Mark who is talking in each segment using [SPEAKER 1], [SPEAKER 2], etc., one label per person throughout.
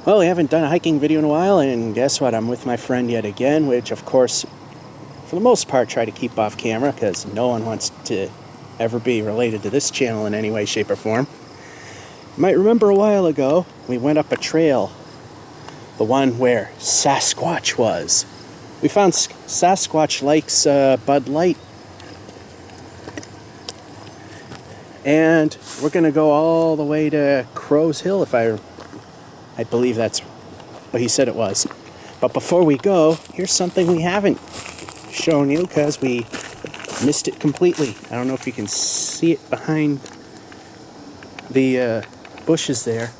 [SPEAKER 1] Well, we haven't done a hiking video in a while, and guess what? I'm with my friend yet again, which, of course, for the most part, try to keep off camera because no one wants to ever be related to this channel in any way, shape, or form. You might remember a while ago, we went up a trail, the one where Sasquatch was. We found Sasquatch likes Bud Light. And we're going to go all the way to Crow's Hill, if I believe that's what he said it was. But before we go, here's something we haven't shown you because we missed it completely. I don't know if you can see it behind the bushes there.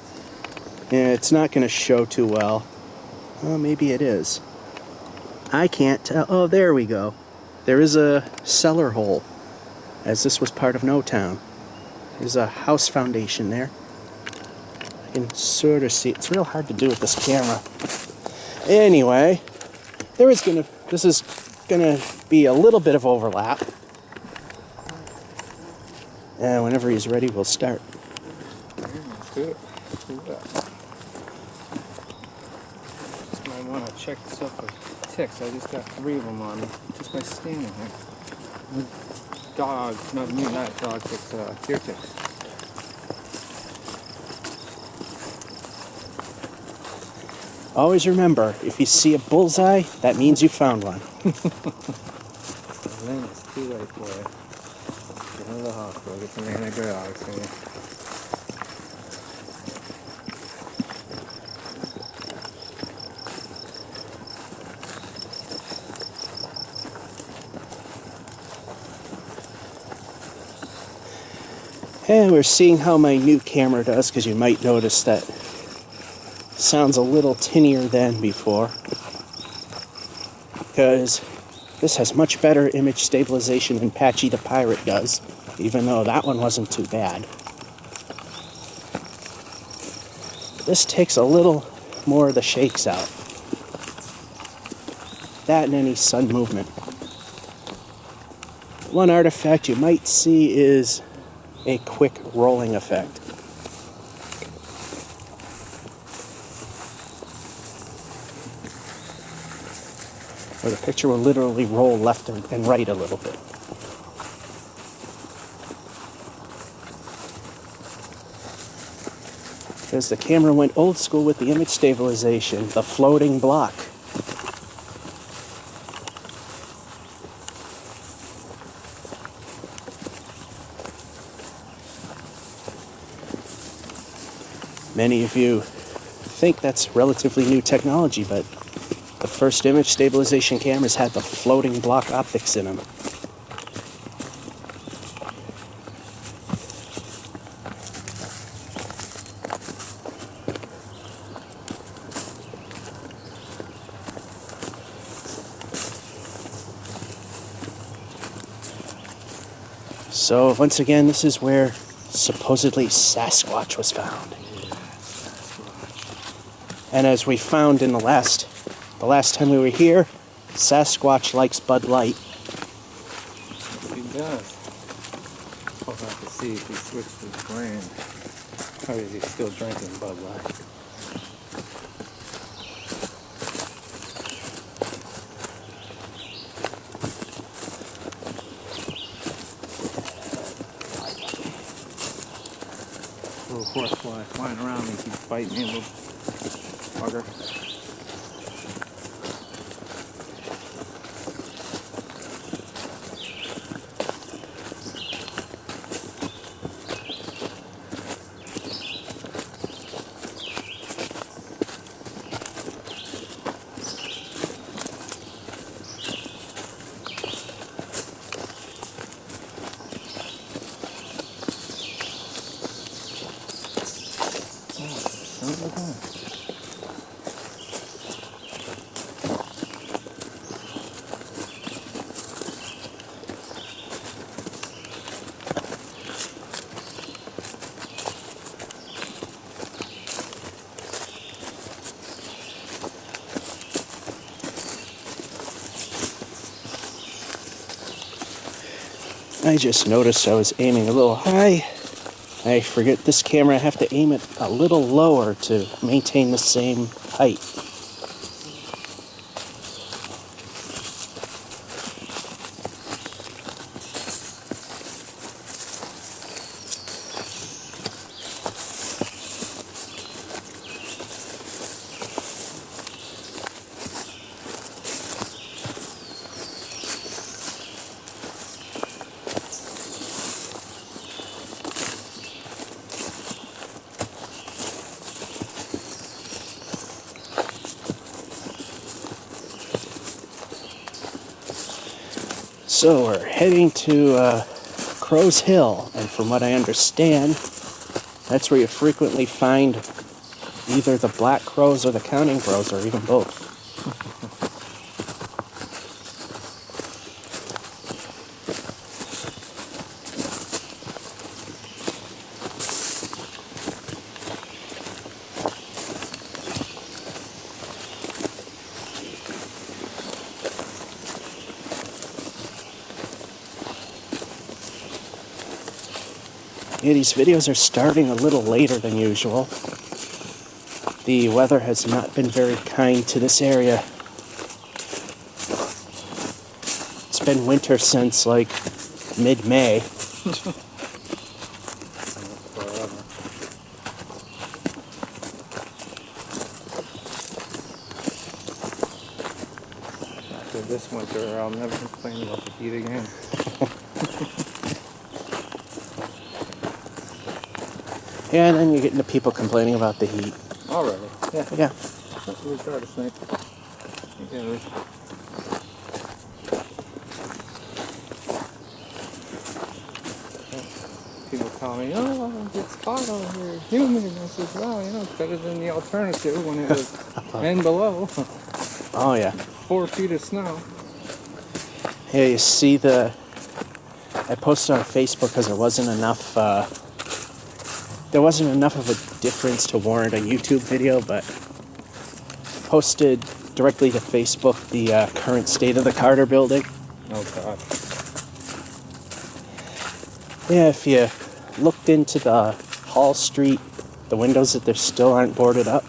[SPEAKER 1] Yeah, it's not going to show too well. Well, maybe it is. I can't tell. Oh, there we go. There is a cellar hole, as this was part of Notown. There's a house foundation there. I can sort of see. It's real hard to do with this camera. Anyway, this is gonna be a little bit of overlap. And whenever he's ready, we'll start.
[SPEAKER 2] Let's do it. Let's do that. Just might want to check this out for ticks. I just got 3 of them on me just by standing here. Dogs, not dog ticks, deer ticks.
[SPEAKER 1] Always remember, if you see a bullseye, that means you found one.
[SPEAKER 2] Then it's too late for it. Get into the hospital, get some antibiotics in you.
[SPEAKER 1] And we're seeing how my new camera does, because you might notice that sounds a little tinnier than before. Because this has much better image stabilization than Patchy the Pirate does, even though that one wasn't too bad. This takes a little more of the shakes out. That and any sun movement. One artifact you might see is a quick rolling effect. Where the picture will literally roll left and right a little bit. Because the camera went old school with the image stabilization, the floating block. Many of you think that's relatively new technology, but the first image stabilization cameras had the floating block optics in them. So once again, this is where supposedly Sasquatch was found. And as we found in the last time we were here, Sasquatch likes Bud Light.
[SPEAKER 2] He does. I'll have to see if he switched his brand. Or is he still drinking Bud Light? Little horsefly flying around me, keeps biting me, little bugger.
[SPEAKER 1] I just noticed I was aiming a little high. I forget this camera, I have to aim it a little lower to maintain the same height. So we're heading to Crow's Hill, and from what I understand, that's where you frequently find either the black crows or the counting crows, or even both. Yeah, these videos are starting a little later than usual. The weather has not been very kind to this area. It's been winter since like mid-May.
[SPEAKER 2] After this winter, I'll never complain about the heat again.
[SPEAKER 1] Yeah, and then you get into people complaining about the heat.
[SPEAKER 2] Already, yeah.
[SPEAKER 1] Yeah.
[SPEAKER 2] That's what we try to think. Yeah, people tell me, oh, it's hot out here, humid. And I says, well, you know, it's better than the alternative when it was 10 below.
[SPEAKER 1] Oh, yeah.
[SPEAKER 2] 4 feet of snow.
[SPEAKER 1] Yeah, you see I posted on Facebook because there wasn't enough of a difference to warrant a YouTube video, but posted directly to Facebook the current state of the Carter building.
[SPEAKER 2] Oh, God.
[SPEAKER 1] Yeah, if you looked into the Hall Street, the windows that there still aren't boarded up,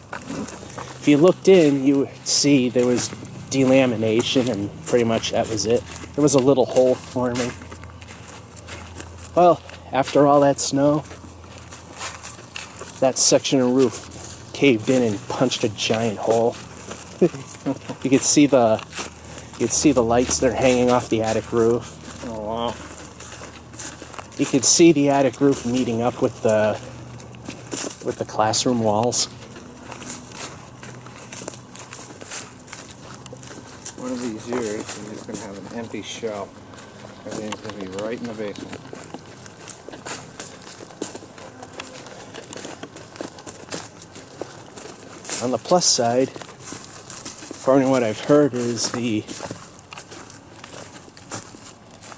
[SPEAKER 1] if you looked in, you would see there was delamination, and pretty much that was it. There was a little hole forming. Well, after all that snow, that section of roof caved in and punched a giant hole. You could see the lights that are hanging off the attic roof.
[SPEAKER 2] Oh, wow.
[SPEAKER 1] You could see the attic roof meeting up with the classroom walls.
[SPEAKER 2] One of these years, you're just going to have an empty shell. Everything's going to be right in the basement.
[SPEAKER 1] On the plus side, according to what I've heard, is the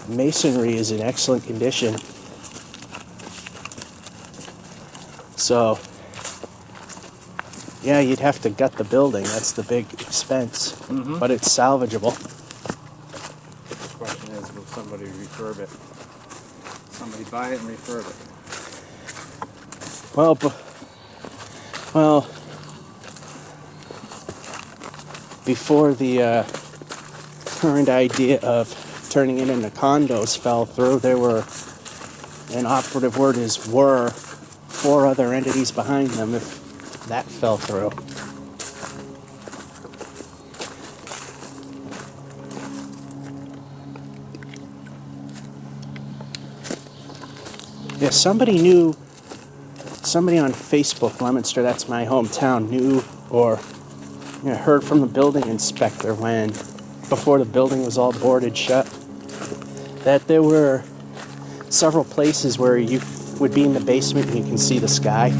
[SPEAKER 1] masonry is in excellent condition. So, yeah, you'd have to gut the building. That's the big expense.
[SPEAKER 2] Mm-hmm.
[SPEAKER 1] But it's salvageable.
[SPEAKER 2] The question is, will somebody refurb it? Somebody buy it and refurb it?
[SPEAKER 1] Well, before the current idea of turning it into condos fell through, there were, an operative word is were, 4 other entities behind them if that fell through. Yeah, somebody on Facebook, Leominster, that's my hometown, knew or heard from the building inspector before the building was all boarded shut, that there were several places where you would be in the basement and you can see the sky.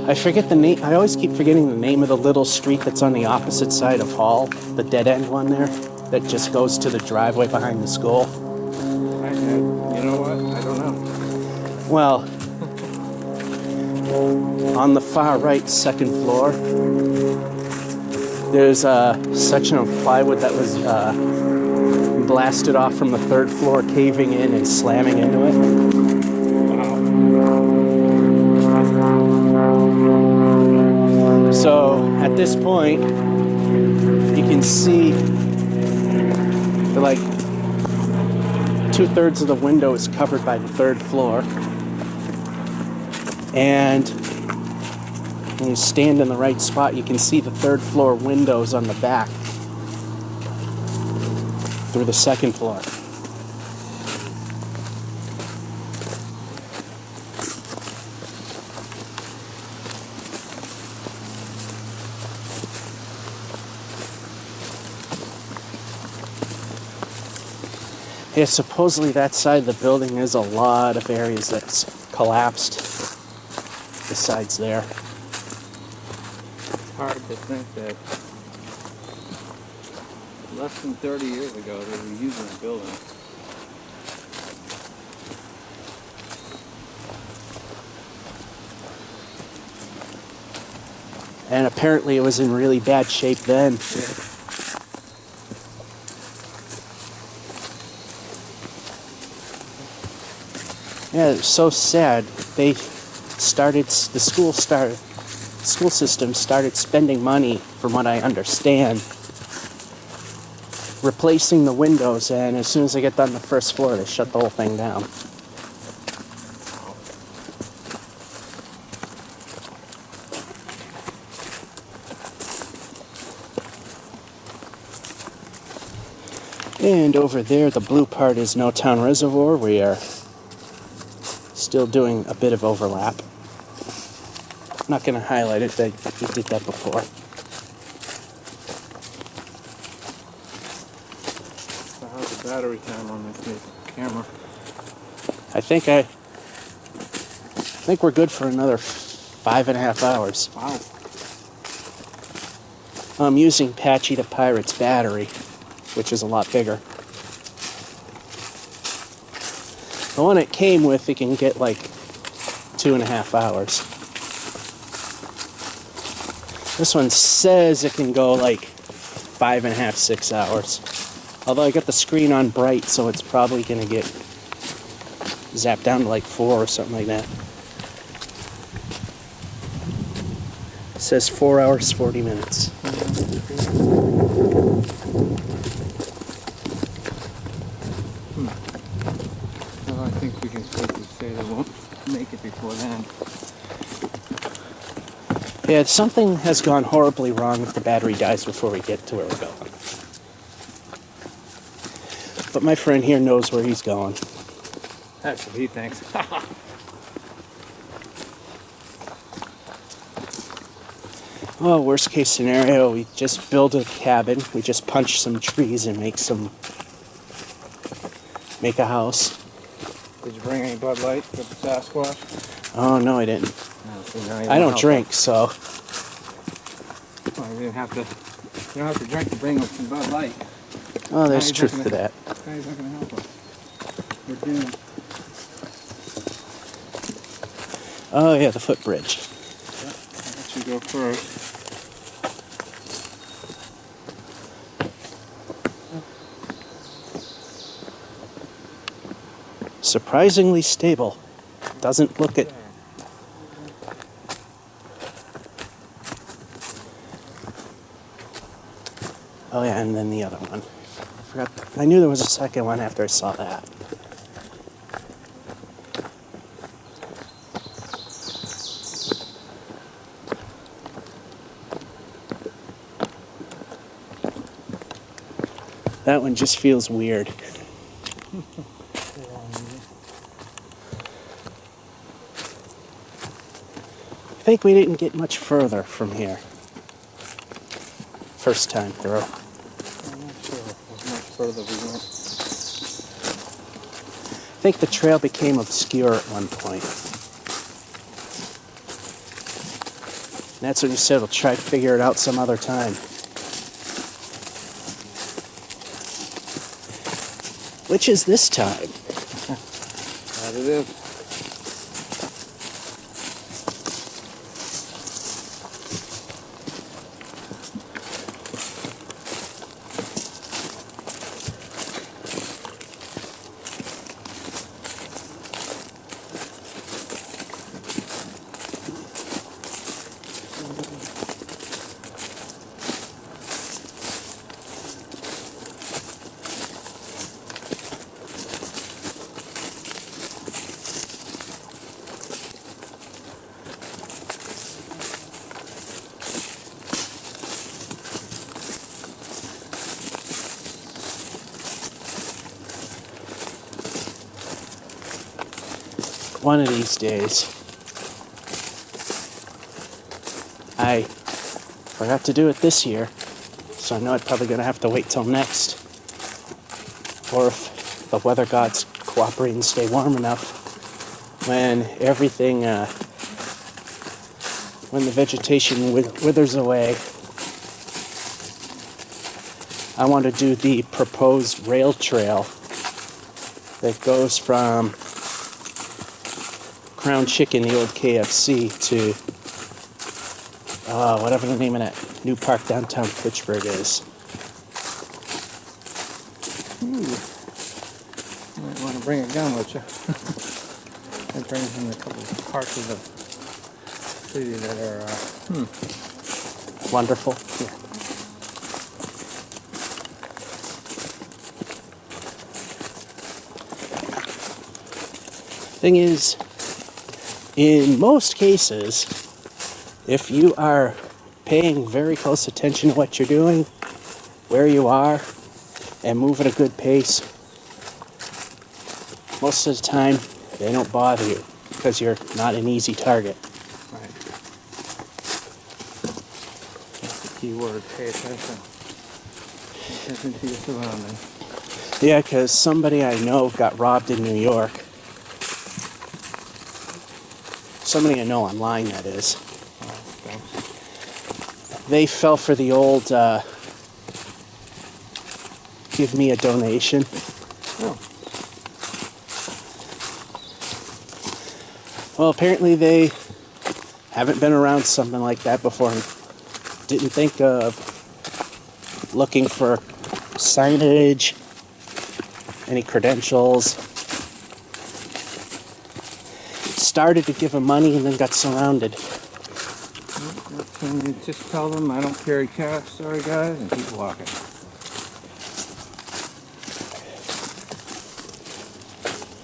[SPEAKER 1] I forget the name. I always keep forgetting the name of the little street that's on the opposite side of Hall, the dead end one there, that just goes to the driveway behind the school.
[SPEAKER 2] You know what? I don't know.
[SPEAKER 1] Well, on the far right, second floor, There's a section of plywood that was blasted off from the third floor, caving in and slamming into it. So at this point, you can see that like 2/3 of the window is covered by the third floor. And when you stand in the right spot, you can see the third floor windows on the back through the second floor. Yeah, supposedly that side of the building, there's a lot of areas that's collapsed besides there.
[SPEAKER 2] It's hard to think that less than 30 years ago they were using the building.
[SPEAKER 1] And apparently it was in really bad shape then. Yeah, it's so sad. The school system started spending money, from what I understand, replacing the windows, and as soon as they get done the first floor, they shut the whole thing down. And over there, the blue part is Notown Reservoir. We are still doing a bit of overlap. I'm not going to highlight it, but we did that before.
[SPEAKER 2] So how's the battery time on this new camera?
[SPEAKER 1] I think we're good for another 5.5 hours.
[SPEAKER 2] Wow.
[SPEAKER 1] I'm using Patchy the Pirate's battery, which is a lot bigger. The one it came with, it can get like 2.5 hours. This one says it can go like 5.5, 6 hours. Although I got the screen on bright, so it's probably gonna get zapped down to like 4 or something like that. It says 4 hours, 40 minutes.
[SPEAKER 2] Well, I think we can safely say they won't make it before then.
[SPEAKER 1] Yeah, something has gone horribly wrong if the battery dies before we get to where we're going. But my friend here knows where he's going.
[SPEAKER 2] That's what he thinks.
[SPEAKER 1] Well, worst case scenario, we just build a cabin. We just punch some trees and make a house.
[SPEAKER 2] Did you bring any Bud Light for the Sasquatch?
[SPEAKER 1] Oh, no, I didn't.
[SPEAKER 2] No, so now you
[SPEAKER 1] I don't
[SPEAKER 2] help
[SPEAKER 1] drink,
[SPEAKER 2] him.
[SPEAKER 1] so...
[SPEAKER 2] Well, you don't have to drink to bring him some Bud Light.
[SPEAKER 1] Oh, there's
[SPEAKER 2] Now he's
[SPEAKER 1] truth
[SPEAKER 2] not
[SPEAKER 1] to
[SPEAKER 2] gonna-
[SPEAKER 1] that.
[SPEAKER 2] Now he's not going to help us. We're doomed.
[SPEAKER 1] Oh, yeah, the footbridge.
[SPEAKER 2] I'll let you go first.
[SPEAKER 1] Surprisingly stable. Doesn't look it. Oh, yeah, and then the other one. I knew there was a second one after I saw that. That one just feels weird. I think we didn't get much further from here. First time through.
[SPEAKER 2] I'm not sure how much further we went.
[SPEAKER 1] I think the trail became obscure at one point. And that's when you said we'll try to figure it out some other time. Which is this time?
[SPEAKER 2] That it is.
[SPEAKER 1] one of these days. I forgot to do it this year, so I know I'm probably going to have to wait till next. Or if the weather gods cooperate and stay warm enough, when everything, when the vegetation withers away, I want to do the proposed rail trail that goes from Crown Chicken, the old KFC, to whatever the name of that new park downtown Pittsburgh is.
[SPEAKER 2] You might want to bring a gun with you. It brings in a couple of parts of the city that are
[SPEAKER 1] Wonderful.
[SPEAKER 2] yeah.
[SPEAKER 1] Thing is, in most cases, if you are paying very close attention to what you're doing, where you are, and move at a good pace, most of the time they don't bother you because you're not an easy target.
[SPEAKER 2] Right. That's the key word. Pay attention. Pay attention to your surroundings.
[SPEAKER 1] Yeah, because somebody I know got robbed in New York. Somebody I know online, that is.
[SPEAKER 2] Oh, thanks.
[SPEAKER 1] They fell for the old give me a donation.
[SPEAKER 2] Oh.
[SPEAKER 1] Well, apparently they haven't been around something like that before and didn't think of looking for signage, any credentials. Started to give them money and then got surrounded.
[SPEAKER 2] Can you just tell them I don't carry cash, sorry guys, and keep walking.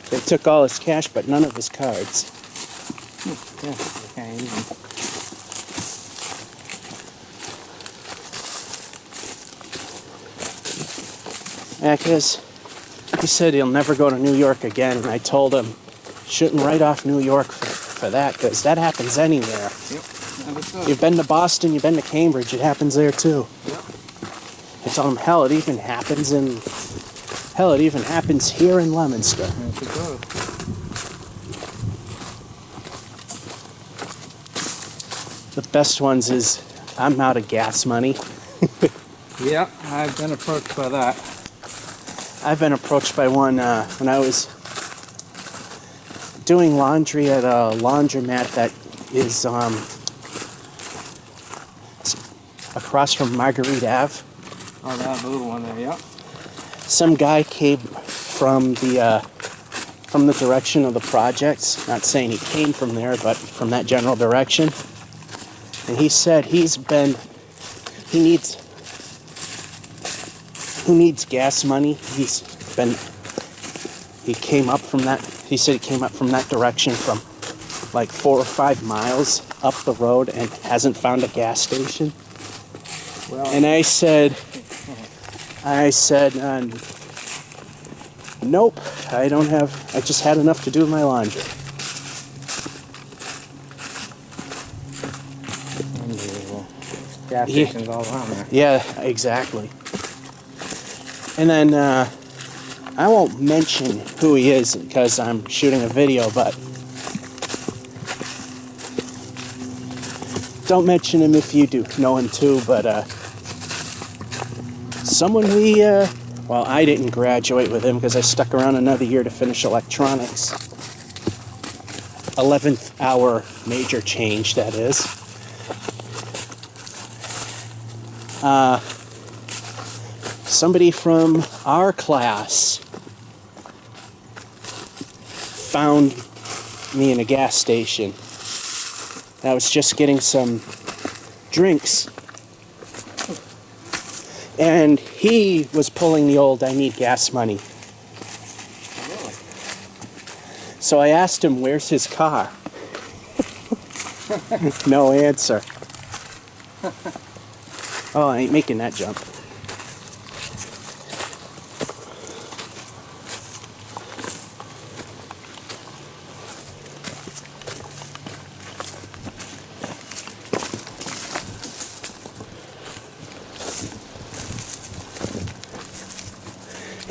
[SPEAKER 1] They took all his cash but none of his cards.
[SPEAKER 2] Yeah, I can't use them.
[SPEAKER 1] Yeah, because he said he'll never go to New York again, and I told him, shouldn't write off New York for that, because that happens anywhere.
[SPEAKER 2] Yep, never thought.
[SPEAKER 1] You've been to Boston, you've been to Cambridge, it happens there too.
[SPEAKER 2] Yep.
[SPEAKER 1] I told him, hell, it even happens here in Leominster.
[SPEAKER 2] Yes, it does.
[SPEAKER 1] The best ones is, I'm out of gas money.
[SPEAKER 2] Yep, I've been approached by that.
[SPEAKER 1] I've been approached by one when I was doing laundry at a laundromat that is across from Marguerite Ave.
[SPEAKER 2] Oh, that little one there, yep.
[SPEAKER 1] Some guy came from the direction of the projects. Not saying he came from there, but from that general direction. And he said he needs gas money. He said he came up from that direction from like 4 or 5 miles up the road and hasn't found a gas station.
[SPEAKER 2] Well,
[SPEAKER 1] And I said, nope, I just had enough to do with my laundry.
[SPEAKER 2] unbelievable. Gas
[SPEAKER 1] Yeah.
[SPEAKER 2] stations all around there.
[SPEAKER 1] Yeah, exactly. And then, I won't mention who he is because I'm shooting a video, but don't mention him if you do know him too, but someone I didn't graduate with him because I stuck around another year to finish electronics. 11th hour major change, that is. Somebody from our class found me in a gas station. I was just getting some drinks. And he was pulling the old I need gas money.
[SPEAKER 2] Really?
[SPEAKER 1] So I asked him, where's his car? No answer. Oh, I ain't making that jump.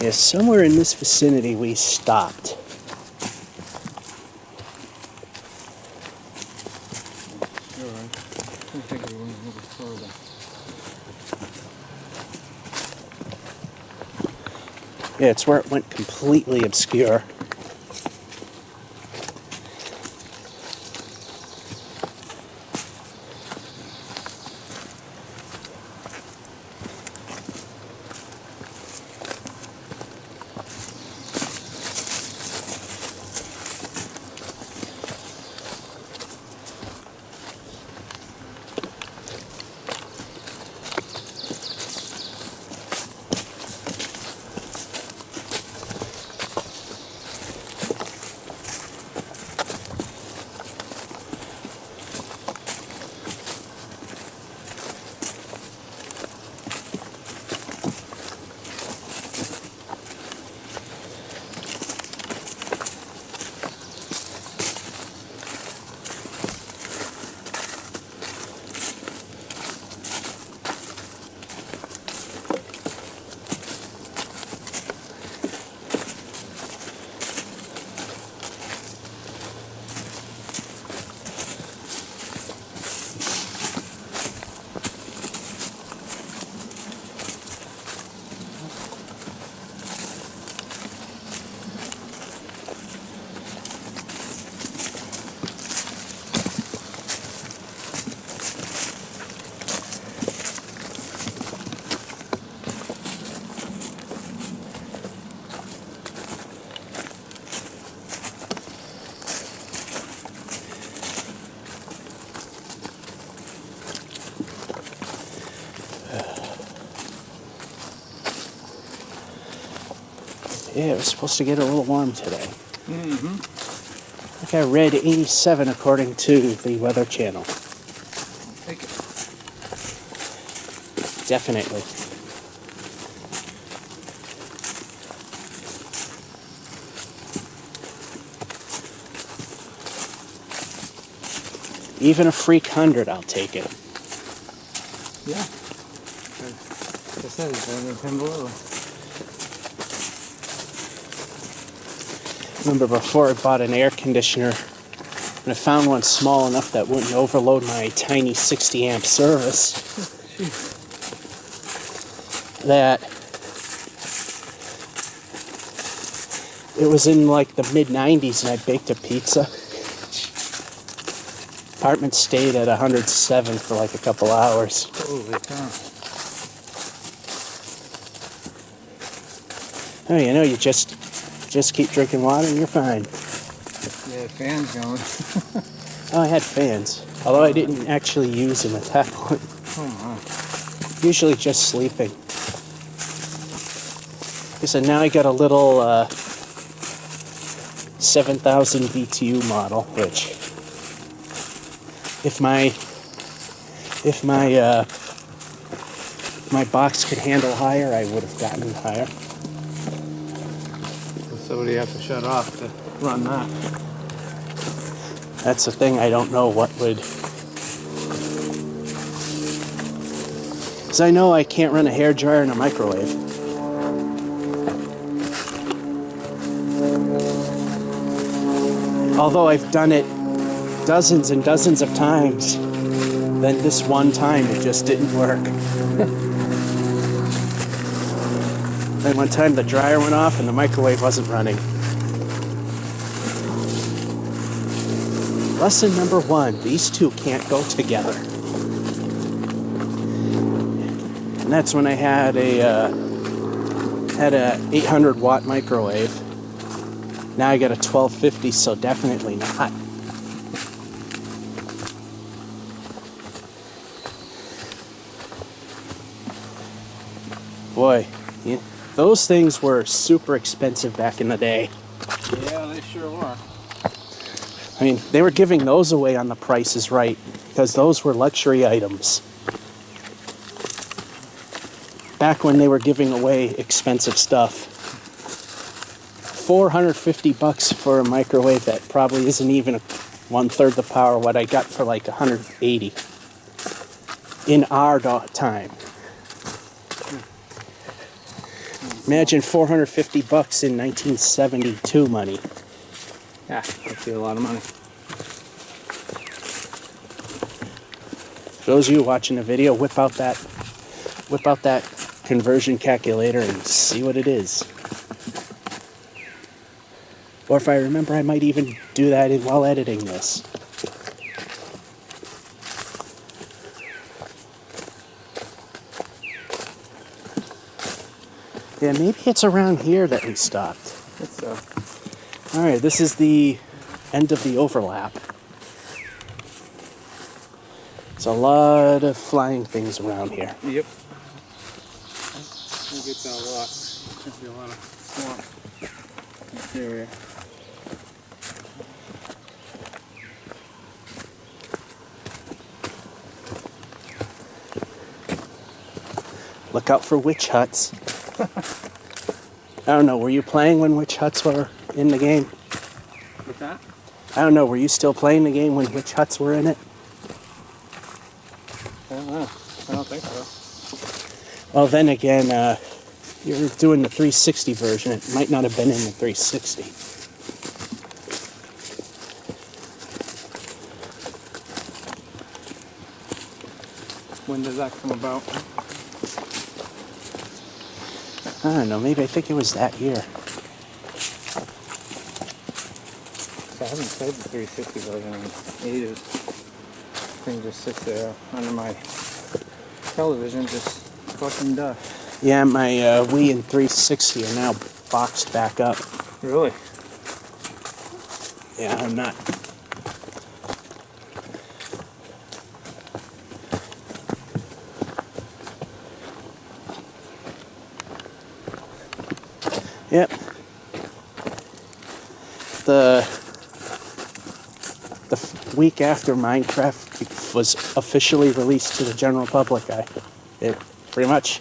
[SPEAKER 1] Yeah, somewhere in this vicinity we stopped.
[SPEAKER 2] All right. I think we went a little further.
[SPEAKER 1] Yeah, it's where it went completely obscure. Yeah, it was supposed to get a little warm today.
[SPEAKER 2] Mm-hmm.
[SPEAKER 1] I think I read 87 according to the Weather Channel.
[SPEAKER 2] Take it.
[SPEAKER 1] Definitely. Even a freak 100, I'll take it.
[SPEAKER 2] Yeah. Like I said, it's better than 10 below.
[SPEAKER 1] Remember before I bought an air conditioner, and I found one small enough that wouldn't overload my tiny 60 amp service, that it was in like the mid 90s and I baked a pizza. Apartment stayed at 107 for like a couple hours.
[SPEAKER 2] Holy cow.
[SPEAKER 1] Oh, you know, you just keep drinking water and you're fine.
[SPEAKER 2] Yeah, fan's going.
[SPEAKER 1] Oh, I had fans, although I didn't actually use them at that point.
[SPEAKER 2] Oh my.
[SPEAKER 1] Usually just sleeping. So now I got a little 7,000 BTU model, which if my box could handle higher, I would have gotten higher.
[SPEAKER 2] Somebody have to shut off to run that.
[SPEAKER 1] That's the thing, I don't know what would... Because I know I can't run a hairdryer in a microwave. Although I've done it dozens and dozens of times, then this one time it just didn't work. Then one time the dryer went off and the microwave wasn't running. Lesson number 1, these two can't go together. And that's when I had a 800 watt microwave. Now I got a 1250, so definitely not. Boy, yeah, those things were super expensive back in the day.
[SPEAKER 2] Yeah, they sure were.
[SPEAKER 1] I mean, they were giving those away on The Price is Right because those were luxury items. Back when they were giving away expensive stuff. $450 for a microwave that probably isn't even 1/3 the power of what I got for like 180 in our time. Imagine $450 in 1972 money.
[SPEAKER 2] Yeah, that'd be a lot of money.
[SPEAKER 1] For those of you watching the video, whip out that conversion calculator and see what it is. Or if I remember, I might even do that while editing this. Yeah, maybe it's around here that we stopped.
[SPEAKER 2] It's so.
[SPEAKER 1] Alright, this is the end of the overlap. There's a lot of flying things around here.
[SPEAKER 2] Yep. We'll get that a lot. There's be a lot of swamp in this area.
[SPEAKER 1] Look out for witch huts. I don't know, were you playing when witch huts were in the game?
[SPEAKER 2] What's that?
[SPEAKER 1] I don't know, were you still playing the game when witch huts were in it?
[SPEAKER 2] I don't know. I don't think so.
[SPEAKER 1] Well, then again, you're doing the 360 version. It might not have been in the 360.
[SPEAKER 2] When does that come about?
[SPEAKER 1] I don't know, maybe I think it was that year.
[SPEAKER 2] So I haven't played the 360 version in ages. Thing just sits there under my television, just fucking dust.
[SPEAKER 1] Yeah, my Wii and 360 are now boxed back up.
[SPEAKER 2] Really?
[SPEAKER 1] Yeah, I'm not. Yep. The week after Minecraft was officially released to the general public, it pretty much,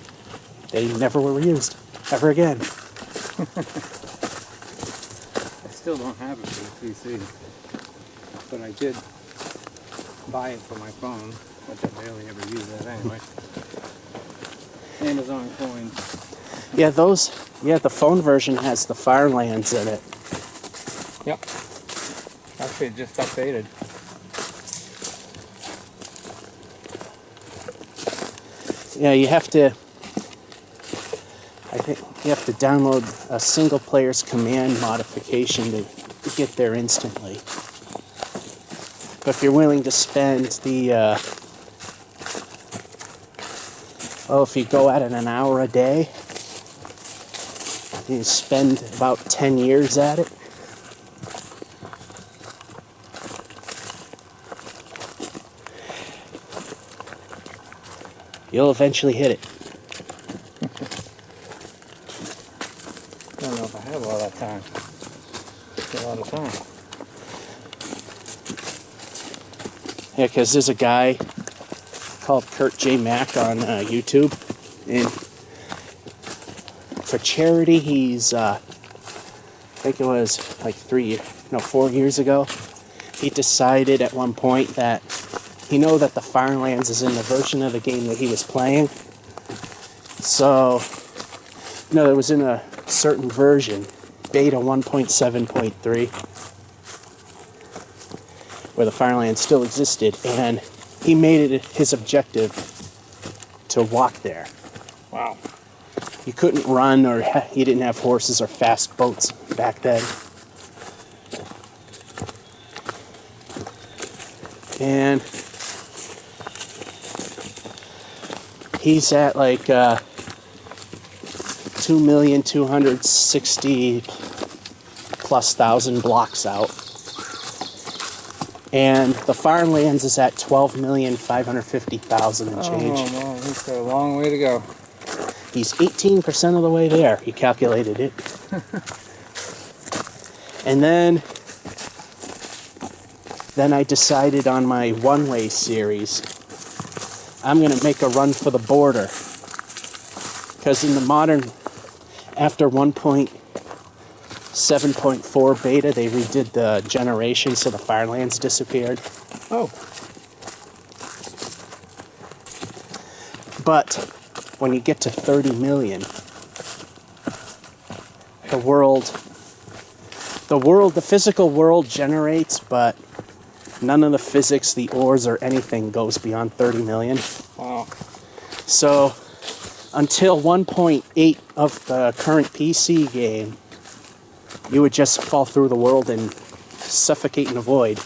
[SPEAKER 1] they never were used ever again.
[SPEAKER 2] I still don't have it for the PC, but I did buy it for my phone, which I barely ever use that anyway. Amazon coins.
[SPEAKER 1] Yeah, the phone version has the Firelands in it.
[SPEAKER 2] Yep. Actually, it just updated.
[SPEAKER 1] Yeah, I think you have to download a single player's command modification to get there instantly. But if you're willing to spend if you go at it an hour a day, you spend about 10 years at it. You'll eventually hit it.
[SPEAKER 2] I don't know if I have all that time. It's a lot of time.
[SPEAKER 1] Yeah, because there's a guy called Kurt J. Mack on YouTube, and for charity, he's, I think it was like 4 years ago, he decided at one point that he knew that the Firelands is in the version of the game that he was playing. So, it was in a certain version, beta 1.7.3, where the Firelands still existed, and he made it his objective to walk there.
[SPEAKER 2] Wow.
[SPEAKER 1] You couldn't run, or you didn't have horses or fast boats back then. And he's at like 2,260,000+ blocks out. And the Firelands is at 12,550,000 and change.
[SPEAKER 2] Oh, well, he's got a long way to go.
[SPEAKER 1] He's 18% of the way there. He calculated it. And then I decided on my one-way series, I'm going to make a run for the border. Because in the modern, after 1.7.4 beta, they redid the generation, so the Firelands disappeared.
[SPEAKER 2] Oh.
[SPEAKER 1] But when you get to 30 million, the physical world generates, but none of the physics, the ores, or anything goes beyond 30 million.
[SPEAKER 2] Wow.
[SPEAKER 1] So until 1.8 of the current PC game, you would just fall through the world and suffocate in a void.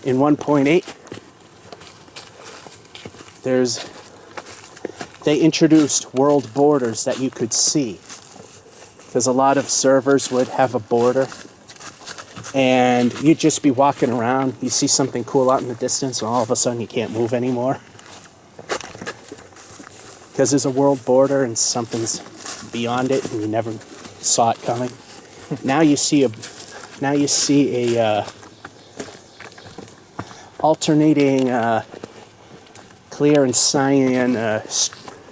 [SPEAKER 1] In 1.8, they introduced world borders that you could see. Because a lot of servers would have a border, and you'd just be walking around, you see something cool out in the distance, and all of a sudden you can't move anymore. Because there's a world border and something's beyond it, and you never saw it coming. Now you see a alternating clear and cyan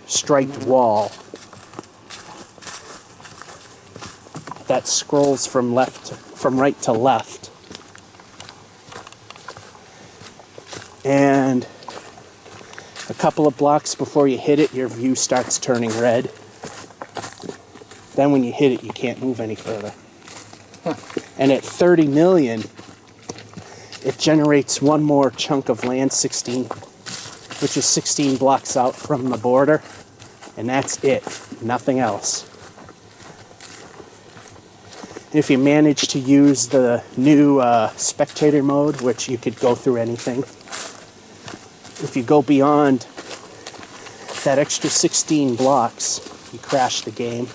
[SPEAKER 1] striped wall that scrolls from right to left. And a couple of blocks before you hit it, your view starts turning red. Then when you hit it, you can't move any further. And at 30 million, it generates one more chunk of land, 16, which is 16 blocks out from the border. And that's it. Nothing else. If you manage to use the new spectator mode, which you could go through anything, if you go beyond that extra 16 blocks, you crash the game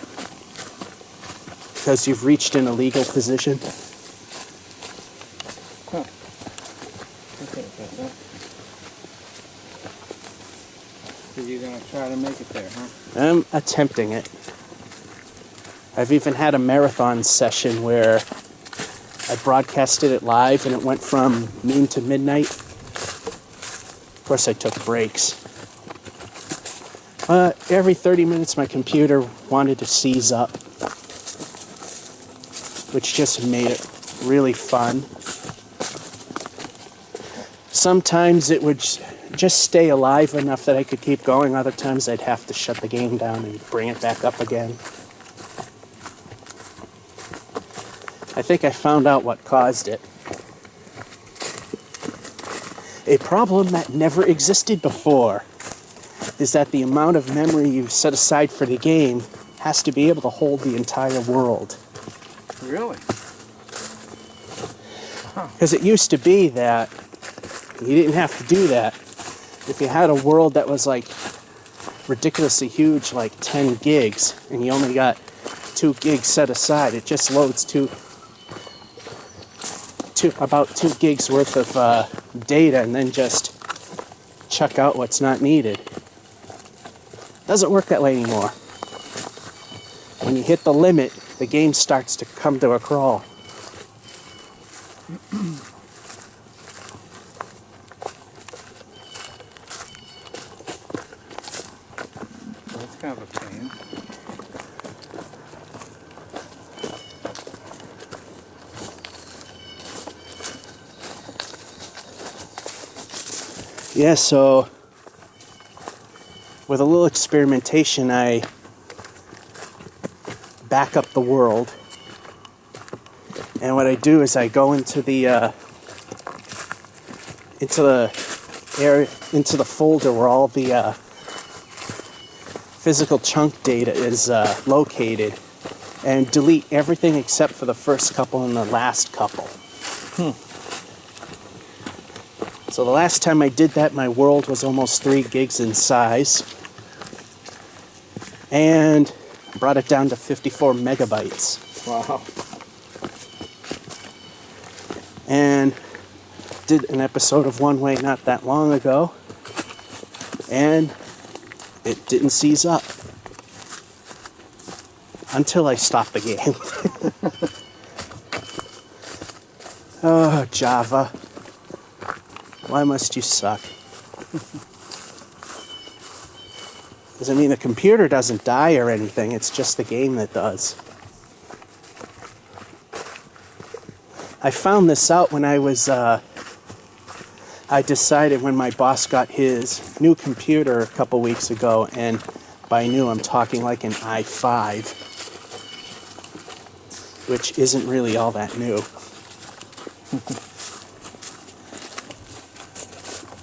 [SPEAKER 1] because you've reached an illegal position.
[SPEAKER 2] Huh. Okay, that. So you're going to try to make it there, huh?
[SPEAKER 1] I'm attempting it. I've even had a marathon session where I broadcasted it live and it went from noon to midnight. Of course, I took breaks. Every 30 minutes, my computer wanted to seize up, which just made it really fun. Sometimes it would just stay alive enough that I could keep going. Other times I'd have to shut the game down and bring it back up again. I think I found out what caused it. A problem that never existed before is that the amount of memory you set aside for the game has to be able to hold the entire world.
[SPEAKER 2] Really?
[SPEAKER 1] Because it used to be that you didn't have to do that. If you had a world that was like ridiculously huge, like 10 gigs, and you only got 2 gigs set aside, it just loads about 2 gigs worth of data and then just chuck out what's not needed. Doesn't work that way anymore. When you hit the limit, the game starts to come to a crawl.
[SPEAKER 2] That's kind of a pain.
[SPEAKER 1] Yeah, so with a little experimentation, I back up the world. And what I do is I go into the folder where all the physical chunk data is located, and delete everything except for the first couple and the last couple. So the last time I did that, my world was almost 3 gigs in size, and brought it down to 54 megabytes.
[SPEAKER 2] Wow.
[SPEAKER 1] And did an episode of One Way not that long ago, and it didn't seize up until I stopped the game. Oh, Java. Why must you suck? Because, I mean, the computer doesn't die or anything. It's just the game that does. I found this out when I was, I decided when my boss got his new computer a couple weeks ago, and By new, I'm talking like an i5, which isn't really all that new.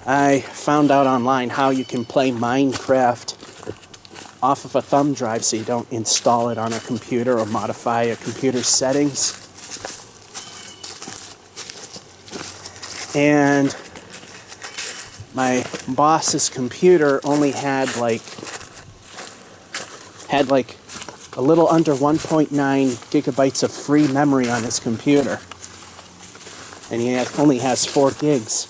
[SPEAKER 1] I found out online how you can play Minecraft off of a thumb drive so you don't install it on a computer or modify a computer's settings. And my boss's computer only had like a little under 1.9 gigabytes of free memory on his computer. And he only has 4 gigs.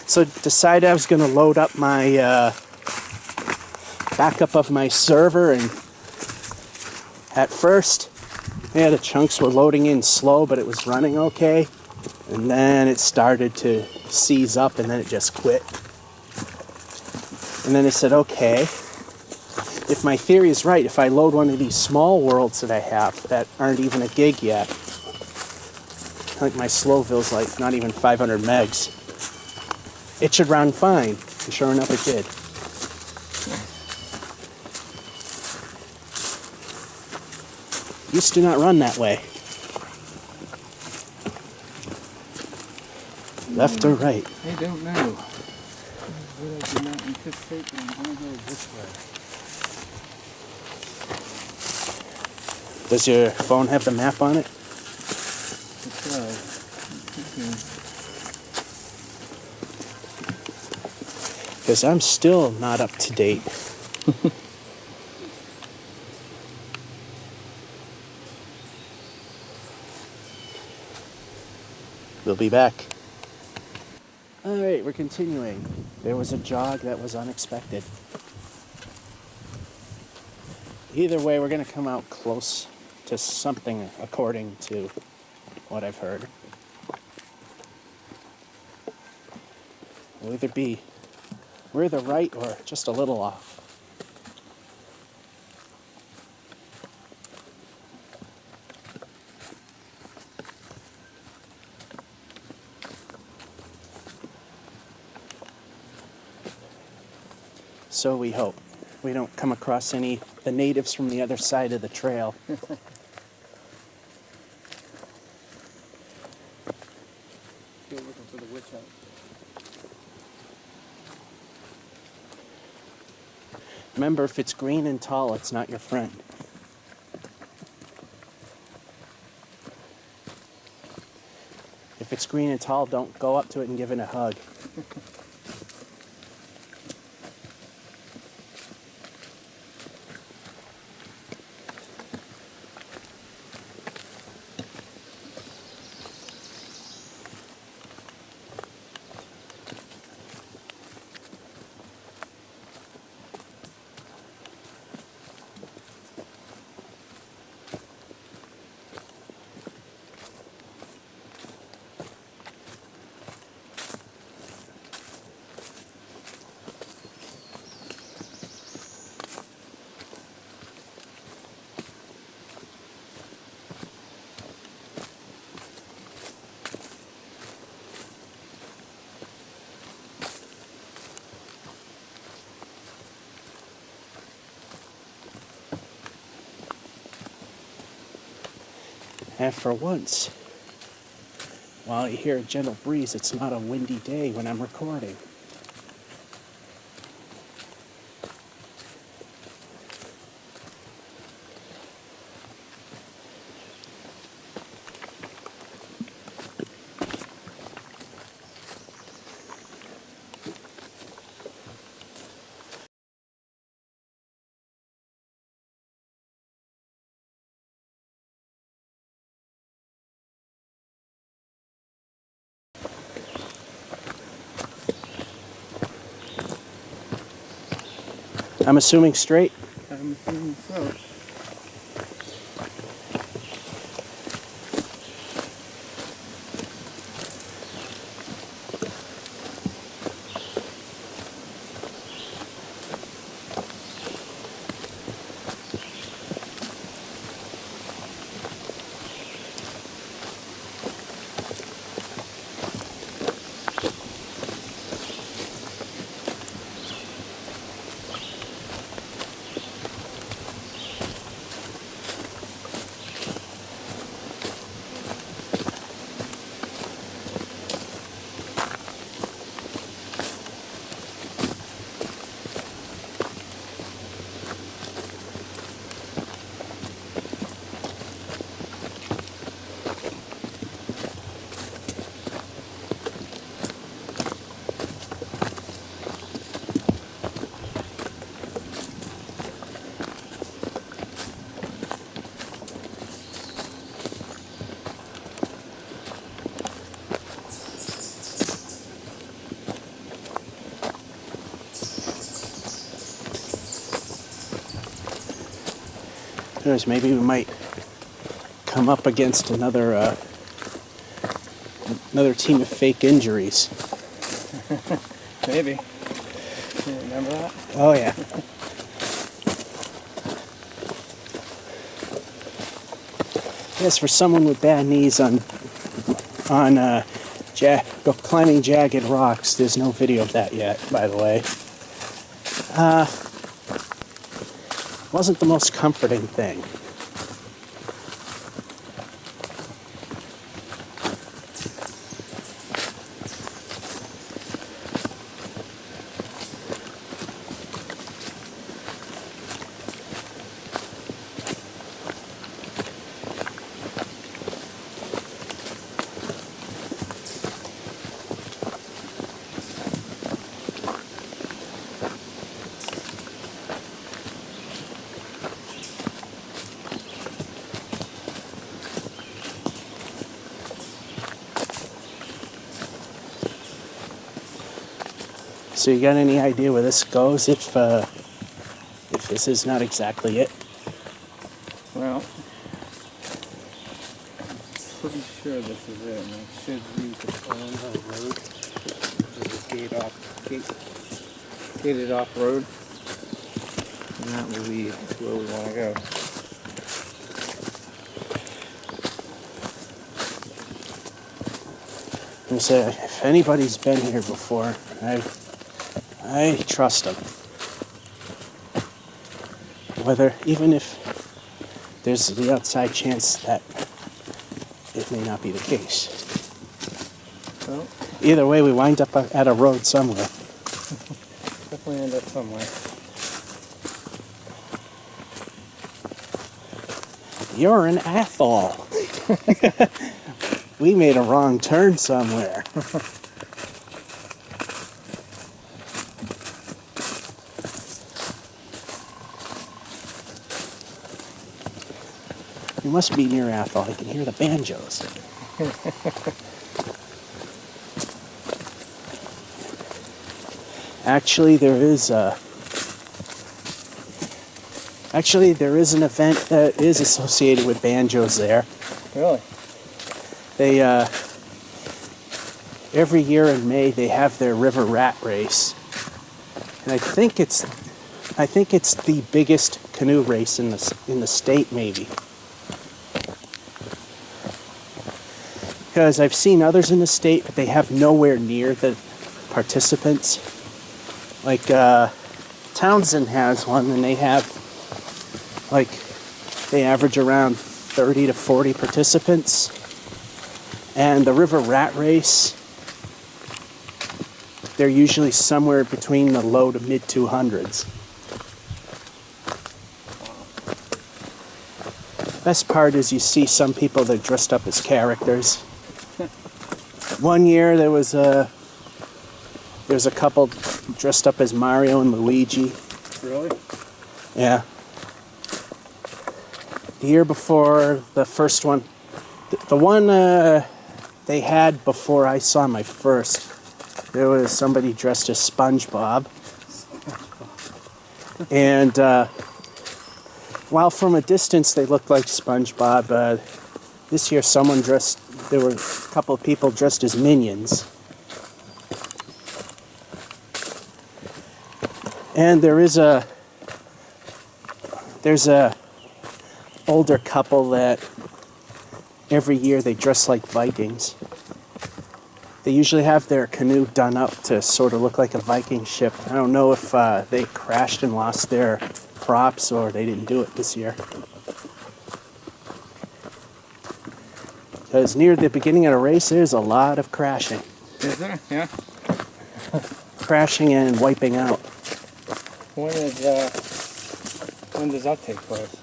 [SPEAKER 1] So decided I was going to load up my backup of my server, and at first, yeah, the chunks were loading in slow, but it was running okay. And then it started to seize up, and then it just quit. And then I said, okay, if my theory is right, if I load one of these small worlds that I have that aren't even a gig yet, I think my Slowville's like not even 500 megs, it should run fine. And sure enough, it did. Used to not run that way. Left or right?
[SPEAKER 2] I don't know. But I did not anticipate that I'm going to go this way.
[SPEAKER 1] Does your phone have the map on it?
[SPEAKER 2] It does.
[SPEAKER 1] Because I'm still not up to date. We'll be back. Alright, we're continuing. There was a jog that was unexpected. Either way, we're going to come out close to something according to what I've heard. We'll either be we're either right or just a little off. So we hope we don't come across the natives from the other side of the trail.
[SPEAKER 2] Still looking for the witch house.
[SPEAKER 1] Remember, if it's green and tall, it's not your friend. If it's green and tall, don't go up to it and give it a hug. And for once, while you hear a gentle breeze, it's not a windy day when I'm recording. I'm assuming straight.
[SPEAKER 2] I'm assuming so.
[SPEAKER 1] Who knows, maybe we might come up against another team of fake injuries.
[SPEAKER 2] Maybe. You remember that?
[SPEAKER 1] Oh yeah. Yes, for someone with bad knees on climbing jagged rocks, there's no video of that yet, by the way. Wasn't the most comforting thing. So you got any idea where this goes if this is not exactly it?
[SPEAKER 2] Well, I'm pretty sure this is it, and I should use the Elam Road, which is a gated off road, and that will lead to where we want to go.
[SPEAKER 1] I'm say if anybody's been here before, I trust them. Even if there's the outside chance that it may not be the case.
[SPEAKER 2] Well,
[SPEAKER 1] Either way, we wind up at a road somewhere.
[SPEAKER 2] definitely end up somewhere.
[SPEAKER 1] You're an atoll. We made a wrong turn somewhere. You must be near Athol. I can hear the banjos. Actually, there is an event that is associated with banjos there.
[SPEAKER 2] Really?
[SPEAKER 1] They every year in May they have their river rat race, and I think it's the biggest canoe race in the state, maybe. Because I've seen others in the state, but they have nowhere near the participants. Like Townsend has one, and they average around 30 to 40 participants. And the river rat race, they're usually somewhere between the low to mid 200s. Best part is you see some people that are dressed up as characters. One year there was a couple dressed up as Mario and Luigi.
[SPEAKER 2] Really?
[SPEAKER 1] Yeah. The year before, the first one, the one they had before I saw my first, there was somebody dressed as SpongeBob. And while from a distance they looked like SpongeBob, this year there were a couple of people dressed as Minions. And there's a older couple that every year they dress like Vikings. They usually have their canoe done up to sort of look like a Viking ship. I don't know if they crashed and lost their props or they didn't do it this year. Because near the beginning of the race, there's a lot of crashing.
[SPEAKER 2] Is there? Yeah.
[SPEAKER 1] Crashing and wiping out.
[SPEAKER 2] When does that take place?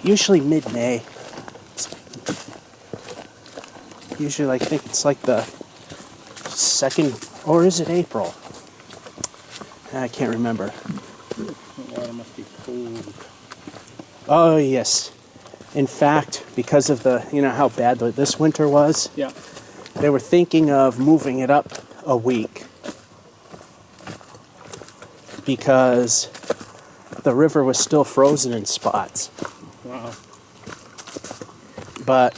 [SPEAKER 1] Usually mid-May. Usually, I think it's like the second, or is it April? I can't remember.
[SPEAKER 2] The water must be cold.
[SPEAKER 1] Oh, yes. In fact, because of how bad this winter was,
[SPEAKER 2] Yeah.
[SPEAKER 1] they were thinking of moving it up a week. Because the river was still frozen in spots.
[SPEAKER 2] Wow.
[SPEAKER 1] But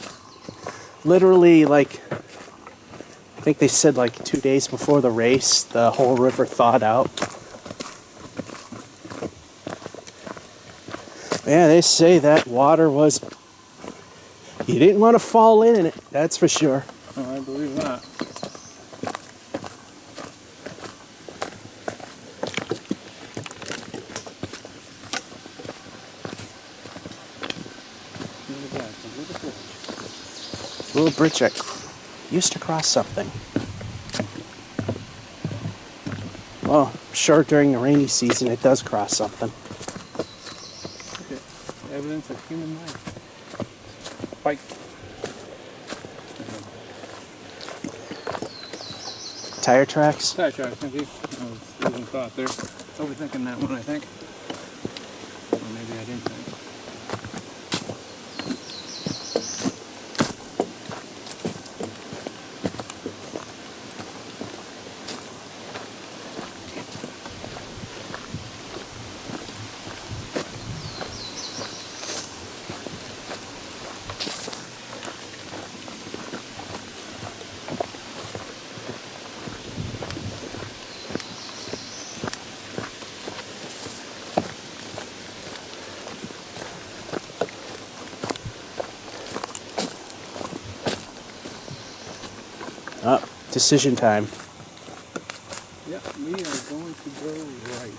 [SPEAKER 1] literally, like, I think they said like 2 days before the race, the whole river thawed out. Yeah, they say that water was... You didn't want to fall in it, that's for sure.
[SPEAKER 2] Oh, I believe that. Look at that, it's a little bridge.
[SPEAKER 1] Little bridge that used to cross something. Well, sure, during the rainy season it does cross something.
[SPEAKER 2] Look at evidence of human life. Bike.
[SPEAKER 1] Tire tracks?
[SPEAKER 2] Tire tracks, thank you. I was losing thought there. Overthinking that one, I think. Or maybe I didn't think.
[SPEAKER 1] Oh, decision time.
[SPEAKER 2] Yep, we are going to go right.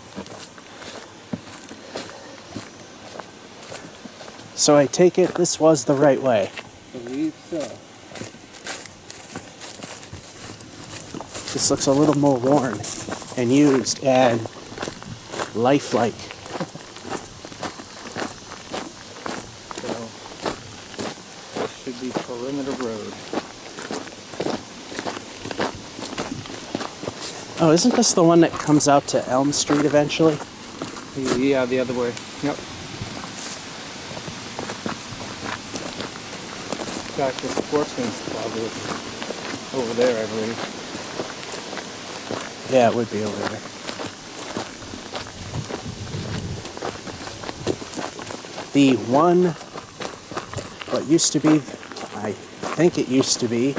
[SPEAKER 1] So I take it this was the right way.
[SPEAKER 2] Believe so.
[SPEAKER 1] This looks a little more worn and used and lifelike.
[SPEAKER 2] So, this should be Perimeter Road.
[SPEAKER 1] Oh, isn't this the one that comes out to Elm Street eventually?
[SPEAKER 2] Yeah, the other way. Yep. In fact, the Sportsman's Club is over there, I believe.
[SPEAKER 1] Yeah, it would be over there. The one, what used to be, I think it used to be,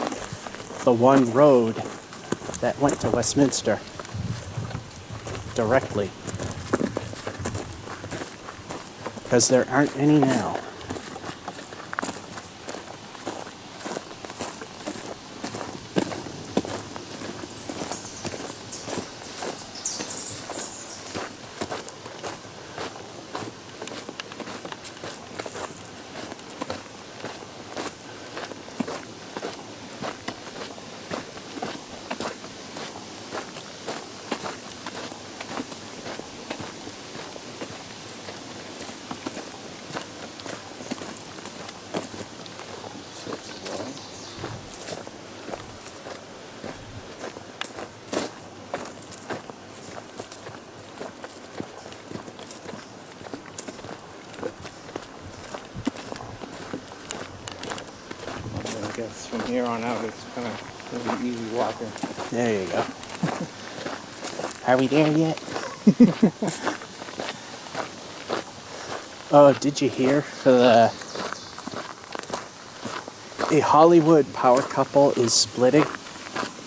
[SPEAKER 1] the one road that went to Westminster directly. Because there aren't any now.
[SPEAKER 2] I guess from here on out, it's kind of going to be easy walking.
[SPEAKER 1] There you go. Are we there yet? Oh, did you hear for a Hollywood power couple is splitting?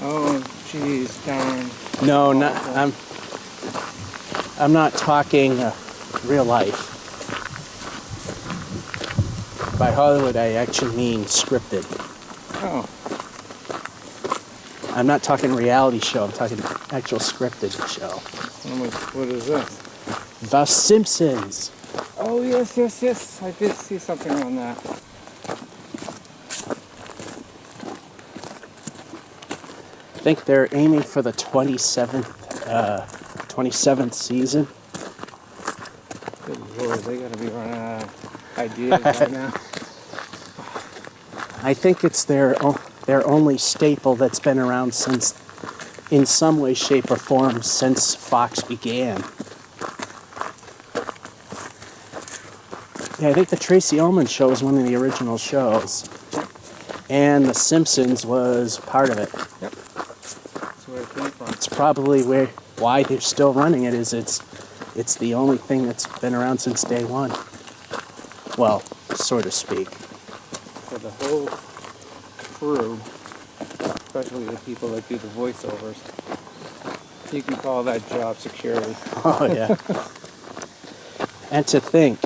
[SPEAKER 2] Oh, jeez, darn.
[SPEAKER 1] No, not, I'm not talking real life. By Hollywood, I actually mean scripted.
[SPEAKER 2] Oh,
[SPEAKER 1] I'm not talking reality show. I'm talking actual scripted show.
[SPEAKER 2] what is this?
[SPEAKER 1] The Simpsons.
[SPEAKER 2] Oh, yes, yes, yes. I did see something on that.
[SPEAKER 1] I think they're aiming for the 27th season.
[SPEAKER 2] Good Lord, they got to be running out of ideas right now.
[SPEAKER 1] I think it's their only staple that's been around since, in some way, shape, or form, since Fox began. Yeah, I think the Tracy Ullman Show was one of the original shows. And The Simpsons was part of it.
[SPEAKER 2] Yep. That's where it came from.
[SPEAKER 1] It's probably why they're still running it, is it's It's the only thing that's been around since day one. Well, so to speak.
[SPEAKER 2] So the whole crew, especially the people that do the voiceovers, you can call that job security.
[SPEAKER 1] Oh, yeah. And to think,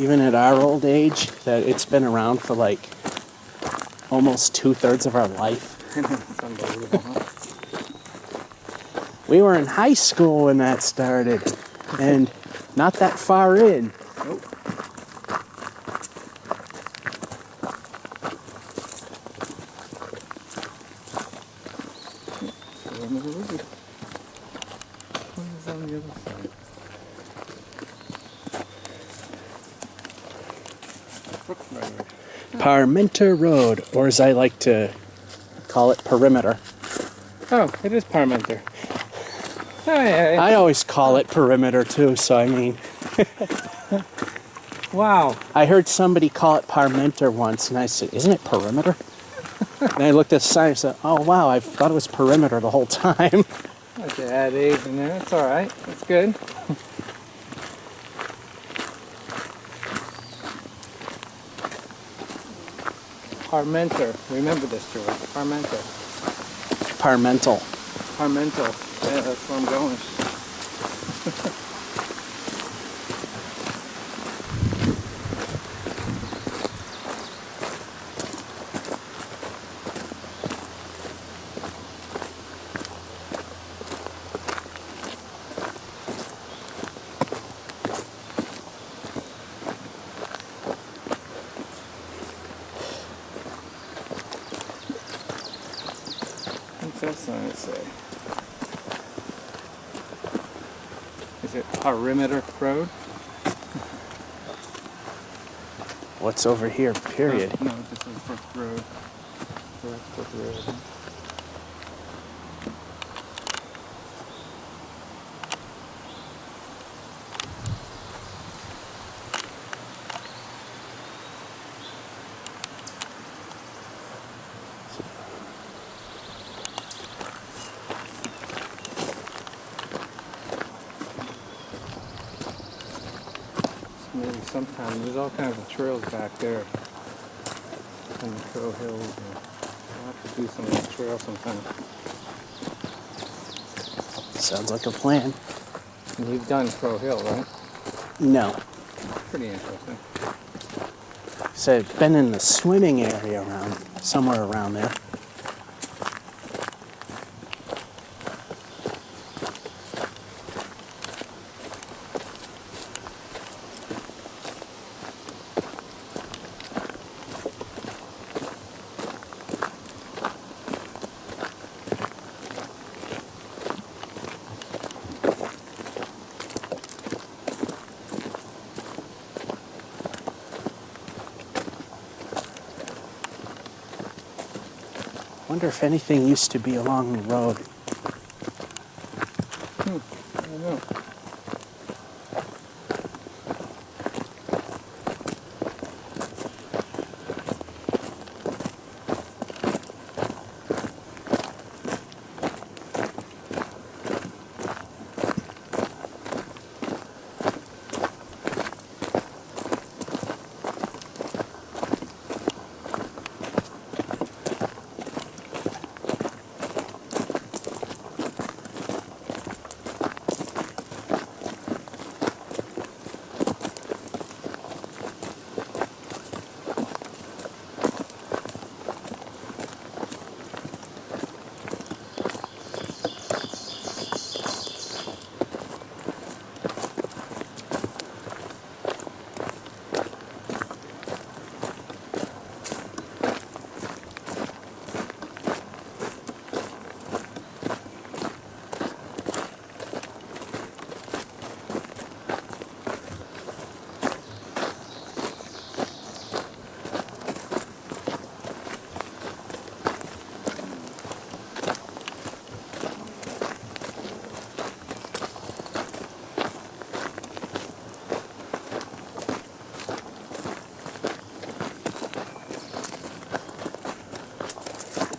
[SPEAKER 1] even at our old age, that it's been around for like almost 2/3 of our life.
[SPEAKER 2] It's unbelievable, huh?
[SPEAKER 1] We were in high school when that started, and not that far in.
[SPEAKER 2] Nope. So another river. What is on the other side? Brook Road.
[SPEAKER 1] Parmenter Road, or as I like to call it, Perimeter.
[SPEAKER 2] Oh, it is Parmenter. Oh, yeah.
[SPEAKER 1] I always call it Perimeter too, so I mean,
[SPEAKER 2] Wow.
[SPEAKER 1] I heard somebody call it Parmenter once, and I said, isn't it Perimeter? And I looked at the sign and said, oh wow, I thought it was Perimeter the whole time.
[SPEAKER 2] I have to add A's in there. It's alright. That's good. Parmenter. Remember this, George. Parmenter.
[SPEAKER 1] Parmental.
[SPEAKER 2] Parmental. Yeah, that's where I'm going. What's that sign say? Is it Perimeter Road?
[SPEAKER 1] What's over here, period?
[SPEAKER 2] No, it just says Brook Road. So that's Brook Road. Maybe sometime there's all kinds of trails back there on the Crow Hills. And I'll have to do some of that trail sometime.
[SPEAKER 1] Sounds like a plan.
[SPEAKER 2] And you've done Crow Hill, right?
[SPEAKER 1] No.
[SPEAKER 2] Pretty interesting.
[SPEAKER 1] So I've been in the swimming area around, somewhere around there. Wonder if anything used to be along the road.
[SPEAKER 2] I don't know.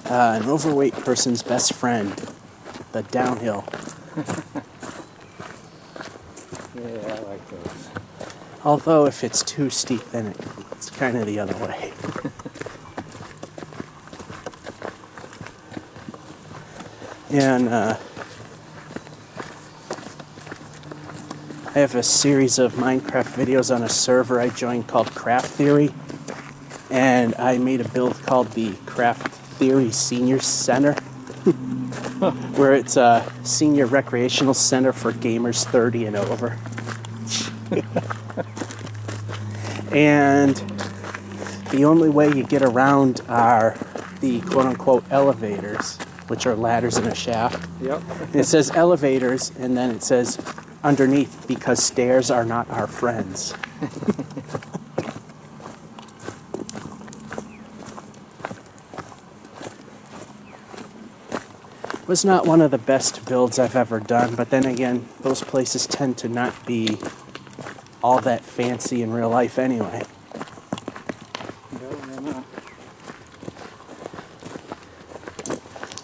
[SPEAKER 1] An overweight person's best friend, the downhill.
[SPEAKER 2] Yeah, I like those.
[SPEAKER 1] Although if it's too steep, then it's kind of the other way. And I have a series of Minecraft videos on a server I joined called Craft Theory. And I made a build called the Craft Theory Senior Center, where it's a senior recreational center for gamers 30 and over. And the only way you get around are the quote-unquote elevators, which are ladders in a shaft.
[SPEAKER 2] Yep.
[SPEAKER 1] And it says elevators, and then it says underneath, because stairs are not our friends. Was not one of the best builds I've ever done, but then again, those places tend to not be all that fancy in real life anyway.
[SPEAKER 2] No, they're not.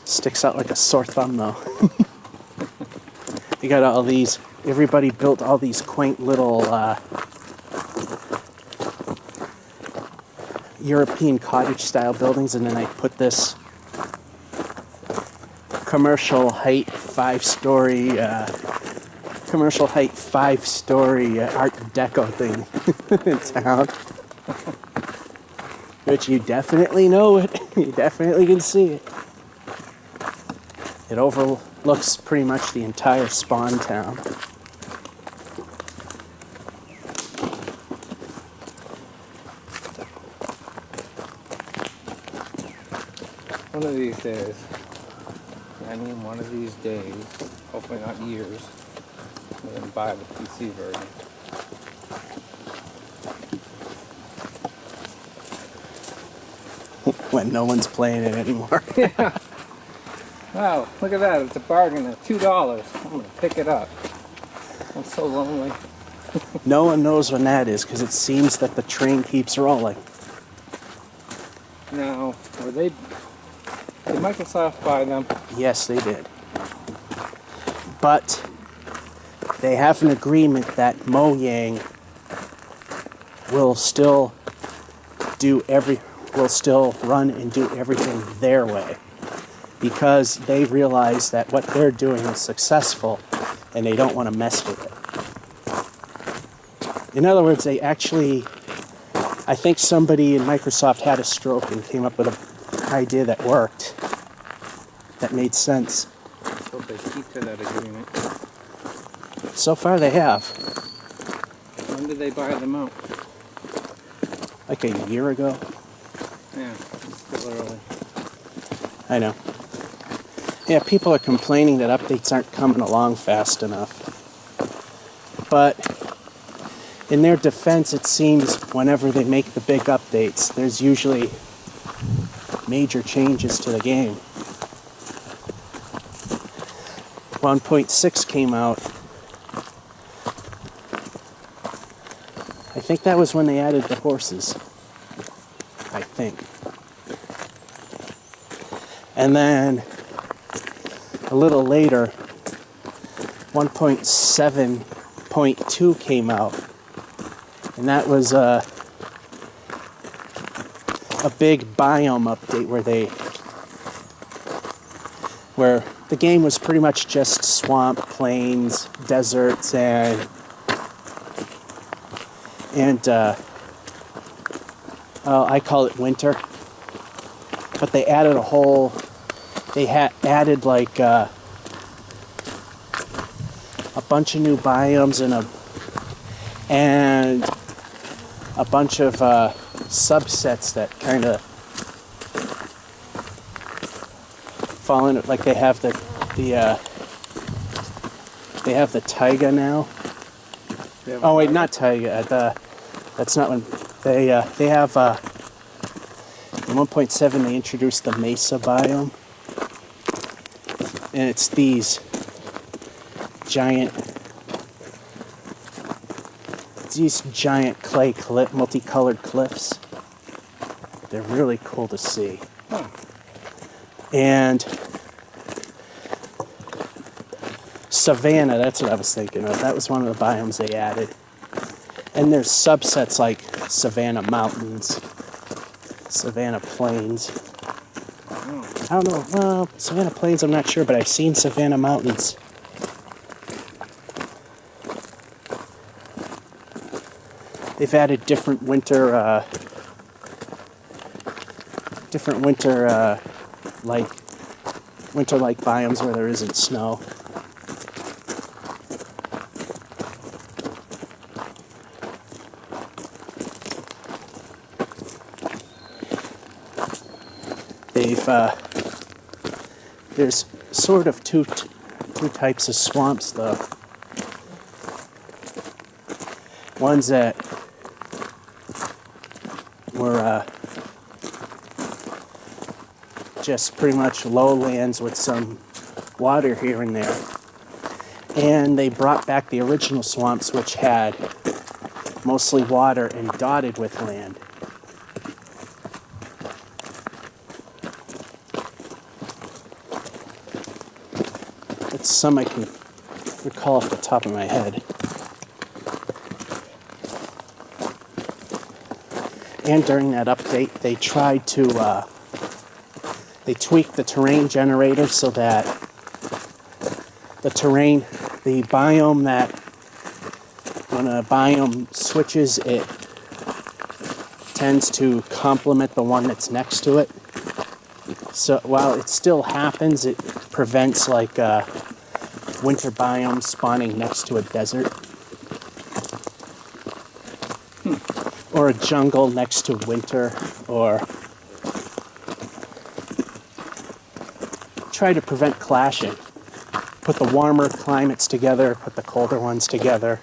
[SPEAKER 1] Sticks out like a sore thumb though. You got all these, everybody built all these quaint little European cottage style buildings, and then I put this commercial height 5-story Art Deco thing in town. Which you definitely know it. You definitely can see it. It overlooks pretty much the entire spawn town.
[SPEAKER 2] One of these days, I mean one of these days, hopefully not years, I'm going to buy the PC version.
[SPEAKER 1] When no one's playing it anymore.
[SPEAKER 2] Yeah. Wow, look at that. It's a bargain at $2. I'm going to pick it up. I'm so lonely.
[SPEAKER 1] No one knows when that is, because it seems that the train keeps rolling.
[SPEAKER 2] Now, did Microsoft buy them?
[SPEAKER 1] Yes, they did. But they have an agreement that Mojang will still run and do everything their way, because they realize that what they're doing is successful and they don't want to mess with it. In other words, I think somebody in Microsoft had a stroke and came up with an idea that worked, that made sense.
[SPEAKER 2] Let's hope they keep to that agreement.
[SPEAKER 1] So far they have.
[SPEAKER 2] When did they buy them out?
[SPEAKER 1] Like a year ago.
[SPEAKER 2] Yeah, it's still early.
[SPEAKER 1] I know. Yeah, people are complaining that updates aren't coming along fast enough. But in their defense, it seems whenever they make the big updates, there's usually major changes to the game. 1.6 came out. I think that was when they added the horses. I think. And then a little later, 1.7.2 came out. And that was a big biome update where the game was pretty much just swamp, plains, deserts, and I call it winter. But they added added like a bunch of new biomes and a bunch of subsets that kind of fall in. Like they have the taiga now. Oh wait, not taiga. That's not when they have in 1.7 they introduced the mesa biome, and it's these giant clay multicolored cliffs. They're really cool to see. Savanna, that's what I was thinking of. That was one of the biomes they added. And there's subsets like Savanna Mountains, Savanna Plains. I don't know, well, Savanna Plains I'm not sure, but I've seen Savanna Mountains. They've added different winter like biomes where there isn't snow. There's sort of two types of swamps though. Ones that were just pretty much lowlands with some water here and there. And they brought back the original swamps, which had mostly water and dotted with land. It's some I can recall off the top of my head. And during that update, they tried to they tweaked the terrain generator so that the biome that when a biome switches, it tends to complement the one that's next to it. So while it still happens, it prevents like winter biome spawning next to a desert. Or a jungle next to winter, or try to prevent clashing. Put the warmer climates together, put the colder ones together.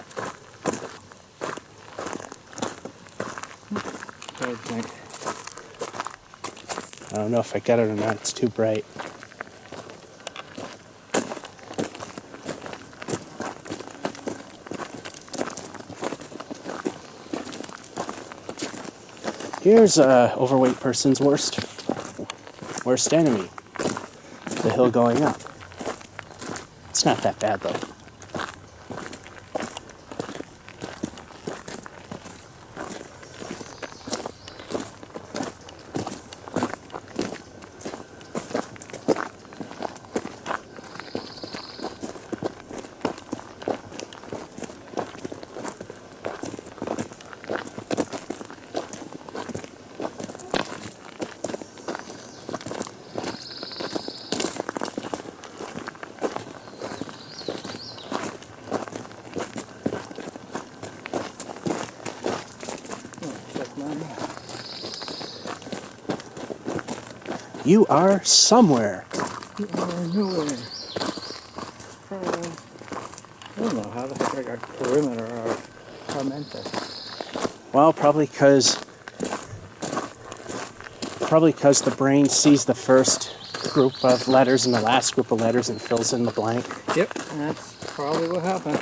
[SPEAKER 1] I don't know if I get it or not, it's too bright. Here's a overweight person's worst enemy. The hill going up. It's not that bad though. You are somewhere.
[SPEAKER 2] You are nowhere. I don't know how the heck I got perimeter or tormented.
[SPEAKER 1] Well, probably because the brain sees the first group of letters and the last group of letters and fills in the blank.
[SPEAKER 2] Yep, that's probably what happened.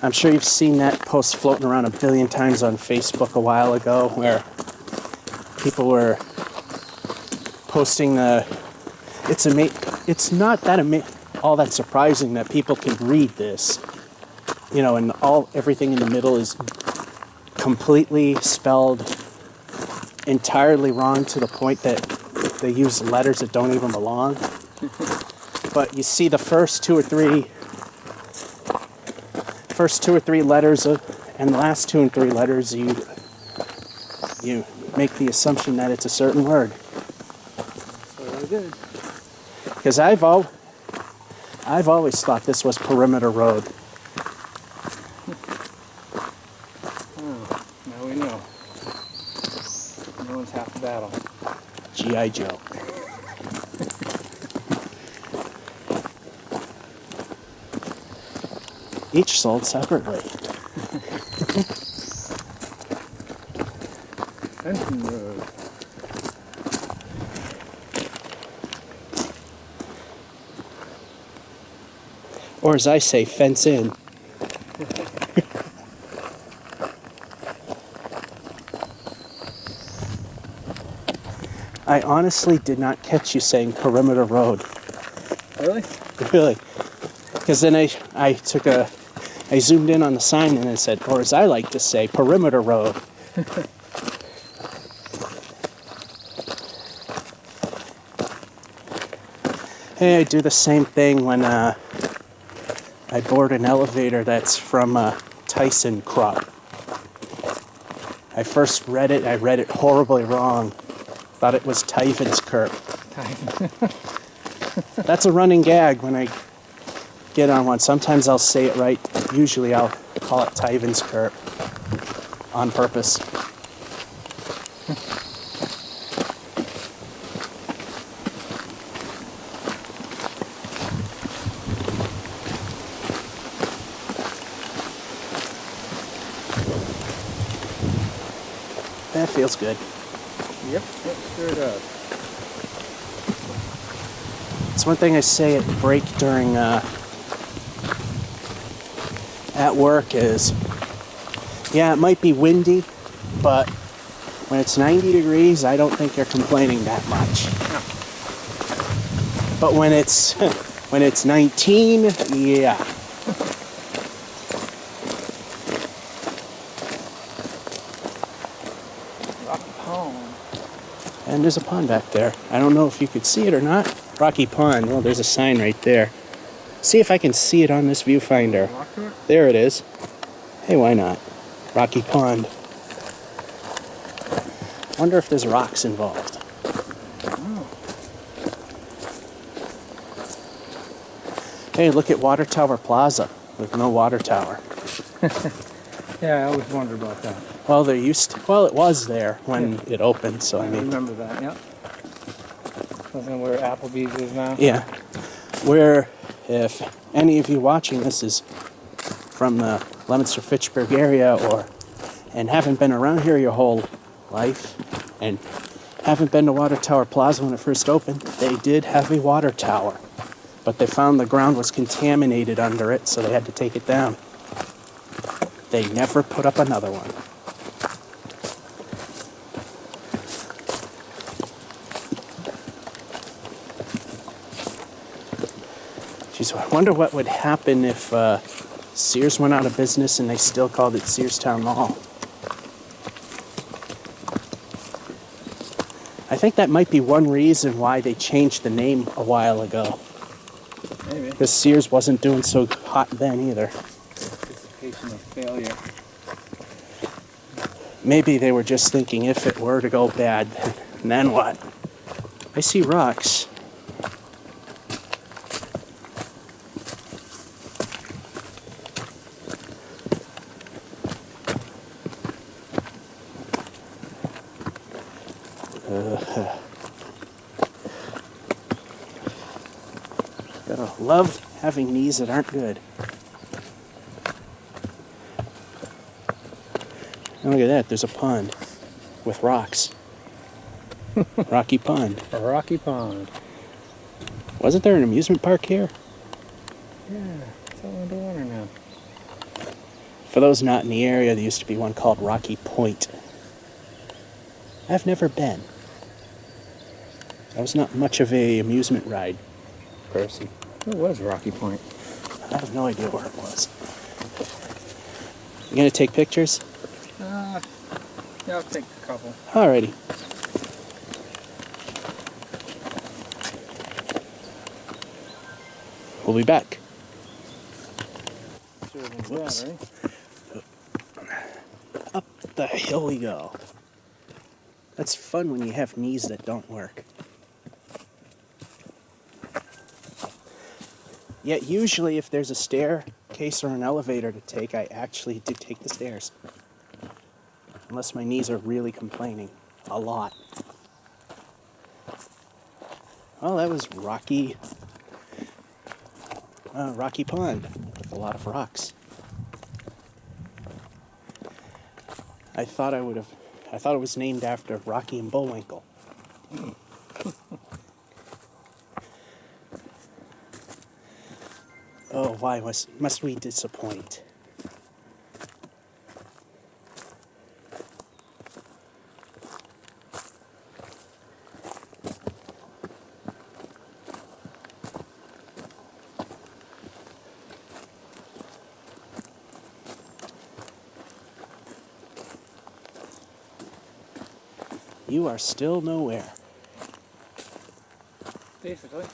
[SPEAKER 1] I'm sure you've seen that post floating around a billion times on Facebook a while ago where people were posting it's not that all that surprising that people can read this, you know, and everything in the middle is completely spelled entirely wrong to the point that they use letters that don't even belong. But you see the first two or three letters and the last 2 and 3 letters, you make the assumption that it's a certain word.
[SPEAKER 2] So I did.
[SPEAKER 1] Because I've always thought this was Perimeter Road.
[SPEAKER 2] Oh, now we know. No one's half the battle.
[SPEAKER 1] G.I. Joe. Each sold separately.
[SPEAKER 2] Notown Road.
[SPEAKER 1] Or as I say, fence in. I honestly did not catch you saying Perimeter Road.
[SPEAKER 2] Really?
[SPEAKER 1] Really. Because then I zoomed in on the sign and it said, or as I like to say, Perimeter Road. Hey, I do the same thing when I board an elevator that's from Tyson Crop. I first read it, I read it horribly wrong. Thought it was Tyven's Curp. That's a running gag when I get on one. Sometimes I'll say it right. Usually I'll call it Tyven's Curp on purpose. That feels good.
[SPEAKER 2] Yep, sure does.
[SPEAKER 1] It's one thing I say at break during at work is, yeah, it might be windy, but when it's 90 degrees, I don't think you're complaining that much.
[SPEAKER 2] No.
[SPEAKER 1] But when it's when it's 19, yeah.
[SPEAKER 2] Rocky Pond.
[SPEAKER 1] And there's a pond back there. I don't know if you could see it or not. Rocky Pond. Well, there's a sign right there. See if I can see it on this viewfinder.
[SPEAKER 2] Walk to it?
[SPEAKER 1] There it is. Hey, why not? Rocky Pond. Wonder if there's rocks involved.
[SPEAKER 2] Oh.
[SPEAKER 1] Hey, look at Water Tower Plaza with no water tower.
[SPEAKER 2] Yeah, I always wondered about that.
[SPEAKER 1] Well, there used to, well, it was there when it opened, so I
[SPEAKER 2] I
[SPEAKER 1] mean,
[SPEAKER 2] remember that, yeah. Wasn't where Applebee's is now?
[SPEAKER 1] yeah. Where, if any of you watching this is from the Leominster Fitchburg area and haven't been around here your whole life and haven't been to Water Tower Plaza when it first opened, they did have a water tower, but they found the ground was contaminated under it, so they had to take it down. They never put up another one. Jeez, I wonder what would happen if Sears went out of business and they still called it Searstown Mall. I think that might be one reason why they changed the name a while ago.
[SPEAKER 2] Maybe.
[SPEAKER 1] Because Sears wasn't doing so hot then either.
[SPEAKER 2] Anticipation of failure.
[SPEAKER 1] Maybe they were just thinking if it were to go bad, then what? I see rocks. Gotta love having knees that aren't good. And look at that, there's a pond with rocks. Rocky Pond.
[SPEAKER 2] A Rocky Pond.
[SPEAKER 1] Wasn't there an amusement park here?
[SPEAKER 2] Yeah, it's all underwater now.
[SPEAKER 1] For those not in the area, there used to be one called Rocky Point. I've never been. I was not much of a amusement ride person.
[SPEAKER 2] Where was Rocky Point?
[SPEAKER 1] I have no idea where it was. You gonna take pictures?
[SPEAKER 2] Yeah, I'll take a couple.
[SPEAKER 1] Alrighty. We'll be back. Whoops. Up the hill we go. That's fun when you have knees that don't work. Yet usually if there's a staircase or an elevator to take, I actually do take the stairs. Unless my knees are really complaining a lot. Well, that was Rocky Pond with a lot of rocks. I thought it was named after Rocky and Bullwinkle. Oh, why must we disappoint? You are still nowhere.
[SPEAKER 2] Basically.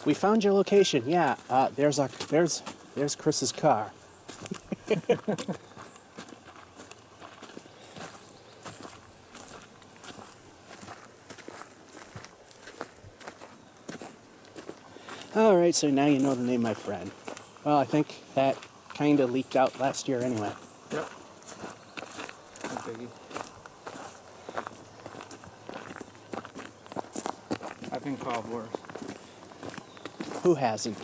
[SPEAKER 1] We found your location. Yeah, there's Chris's car. All right, so now you know the name, my friend. Well, I think that kind of leaked out last year anyway.
[SPEAKER 2] Yep. No biggie. I've been called worse.
[SPEAKER 1] Who hasn't?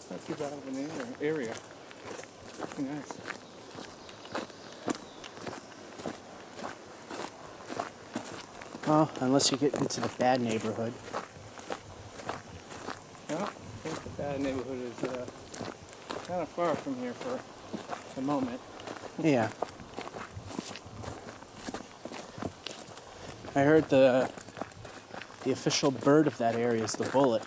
[SPEAKER 2] Not too bad of an area. Pretty nice.
[SPEAKER 1] Well, unless you get into the bad neighborhood.
[SPEAKER 2] Yeah, I think the bad neighborhood is kind of far from here for the moment.
[SPEAKER 1] Yeah. I heard the official bird of that area is the bullet.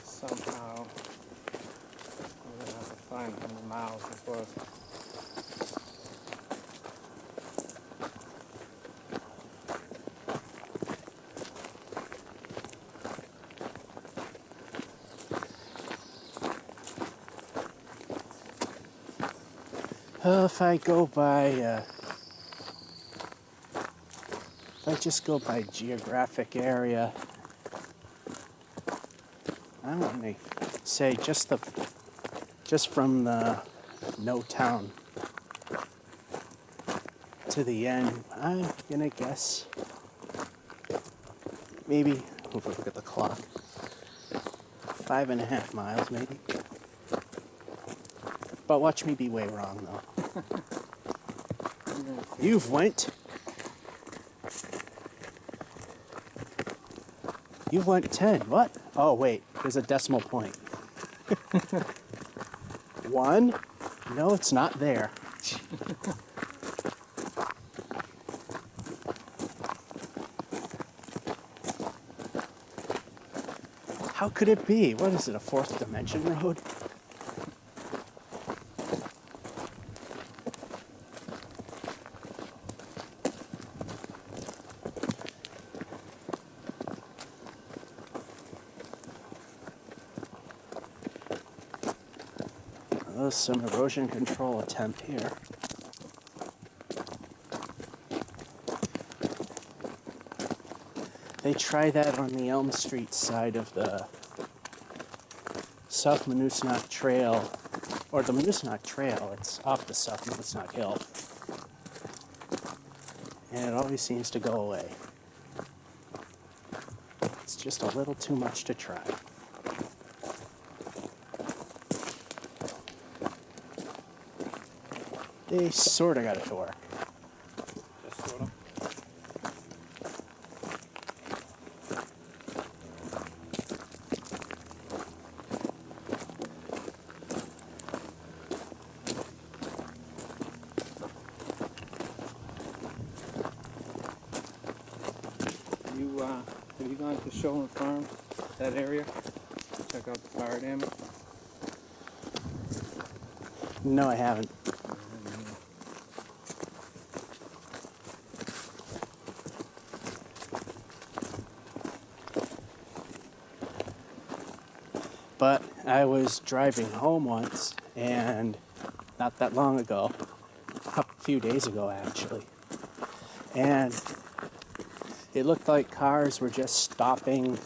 [SPEAKER 2] Somehow, we're gonna have to find 100 miles this was.
[SPEAKER 1] If I go by, if I just go by geographic area, I want to say just from the Notown to the end, I'm gonna guess maybe, if we look at the clock, 5.5 miles maybe. But watch me be way wrong though. You've went 10. What? Oh wait, there's a decimal point. 1? No, it's not there. How could it be? What is it, a fourth dimension road? There's some erosion control attempt here. They try that on the Elm Street side of the South Monusnock Trail, or the Monusnock Trail. It's off the South Monusnock Hill. And it always seems to go away. just a little too much to try. They sort of got it to work.
[SPEAKER 2] Just sort of. Have you gone to Shoal Farms, that area? Check out the fire damage?
[SPEAKER 1] No, I haven't. But I was driving home once, and not that long ago, a few days ago actually, and it looked like cars were just stopping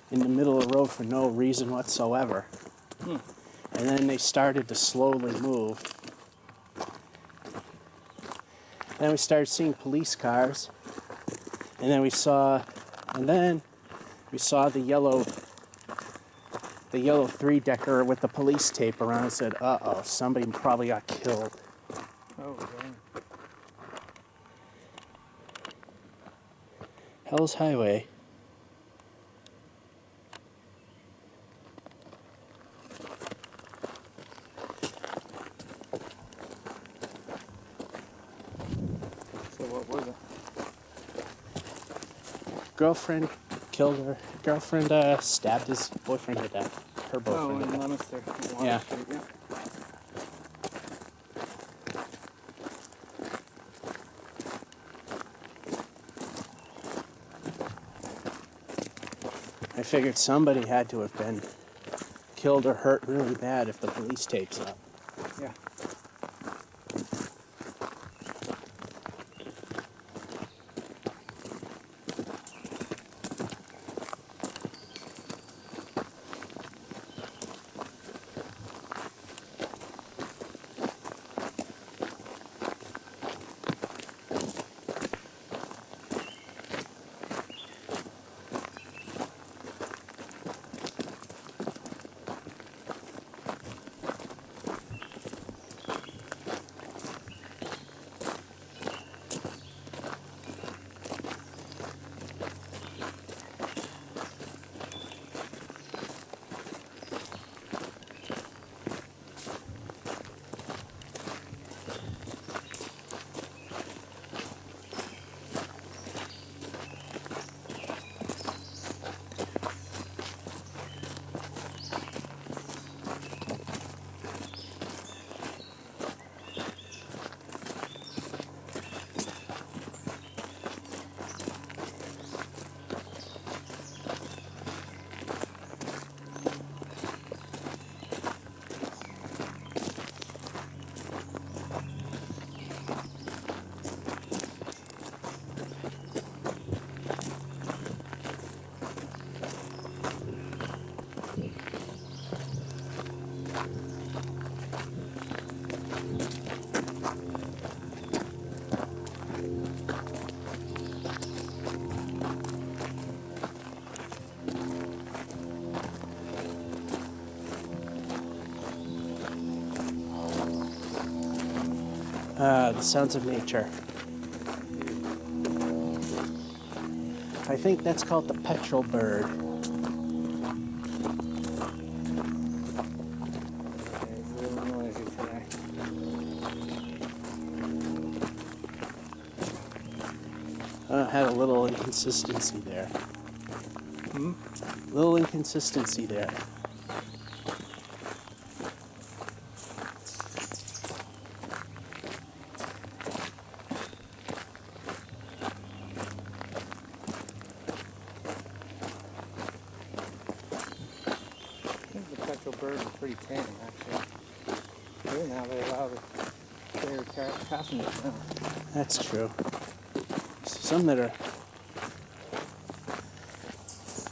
[SPEAKER 1] in the middle of the road for no reason whatsoever. And then they started to slowly move. Then we started seeing police cars, and then we saw the yellow 3-decker with the police tape around and said, uh-oh, somebody probably got killed.
[SPEAKER 2] Oh, dang.
[SPEAKER 1] Hell's Highway.
[SPEAKER 2] So what was it?
[SPEAKER 1] Girlfriend killed her. Girlfriend stabbed his boyfriend to death. Her boyfriend.
[SPEAKER 2] Oh, in
[SPEAKER 1] to death.
[SPEAKER 2] Leominster.
[SPEAKER 1] Yeah.
[SPEAKER 2] Street, yeah.
[SPEAKER 1] I figured somebody had to have been killed or hurt really bad if the police tape's up.
[SPEAKER 2] Yeah.
[SPEAKER 1] The sounds of nature. I think that's called the petrel bird.
[SPEAKER 2] It's a little noisy today.
[SPEAKER 1] Had a little inconsistency there. Little inconsistency there.
[SPEAKER 2] Birds are pretty tame, actually. Here now they allow the player passengers now.
[SPEAKER 1] That's true.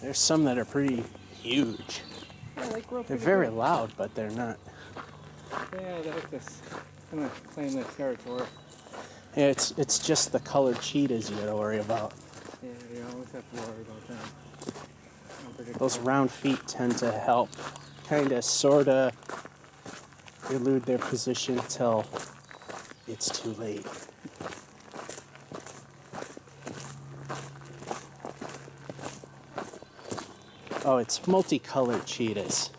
[SPEAKER 1] There's some that are pretty huge.
[SPEAKER 2] Yeah,
[SPEAKER 1] They're very loud, but they're not.
[SPEAKER 2] Yeah, they like this kind of claim their territory.
[SPEAKER 1] Yeah, it's just the colored cheetahs you gotta worry about.
[SPEAKER 2] Yeah, you always have to worry about them.
[SPEAKER 1] Those round feet tend to help kind of sort of elude their position till it's too late. Oh, it's multicolored cheetahs.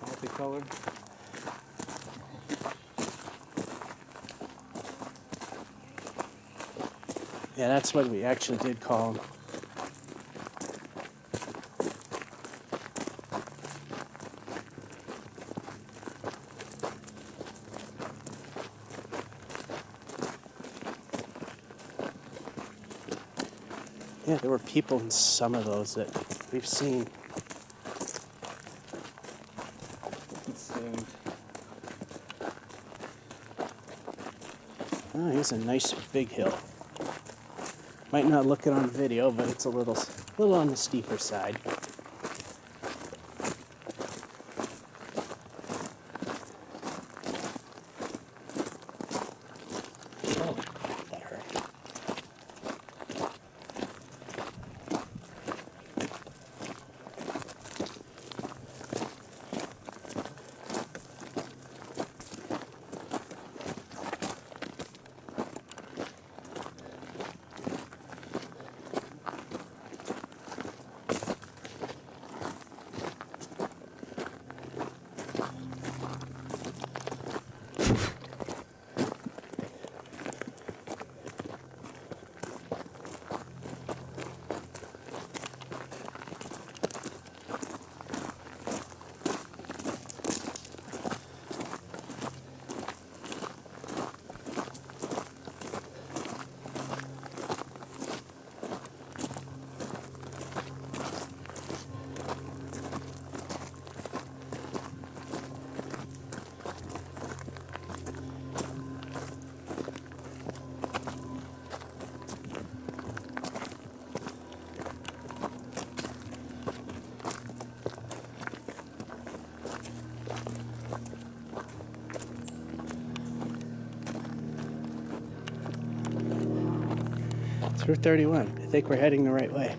[SPEAKER 2] Multicolored?
[SPEAKER 1] Yeah, that's what we actually did call them. Yeah, there were people in some of those that we've seen. Oh, here's a nice big hill. Might not look it on video, but it's a little on the steeper side. Oh, that hurt. Through 31. I think we're heading the right way.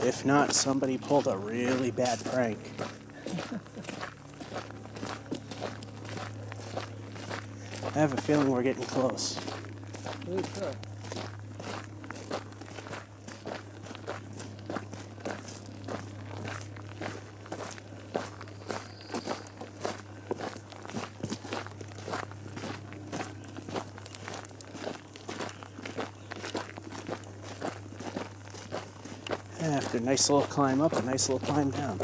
[SPEAKER 1] If not, somebody pulled a really bad prank. I have a feeling we're getting close.
[SPEAKER 2] Really sure.
[SPEAKER 1] After a nice little climb up, a nice little climb down.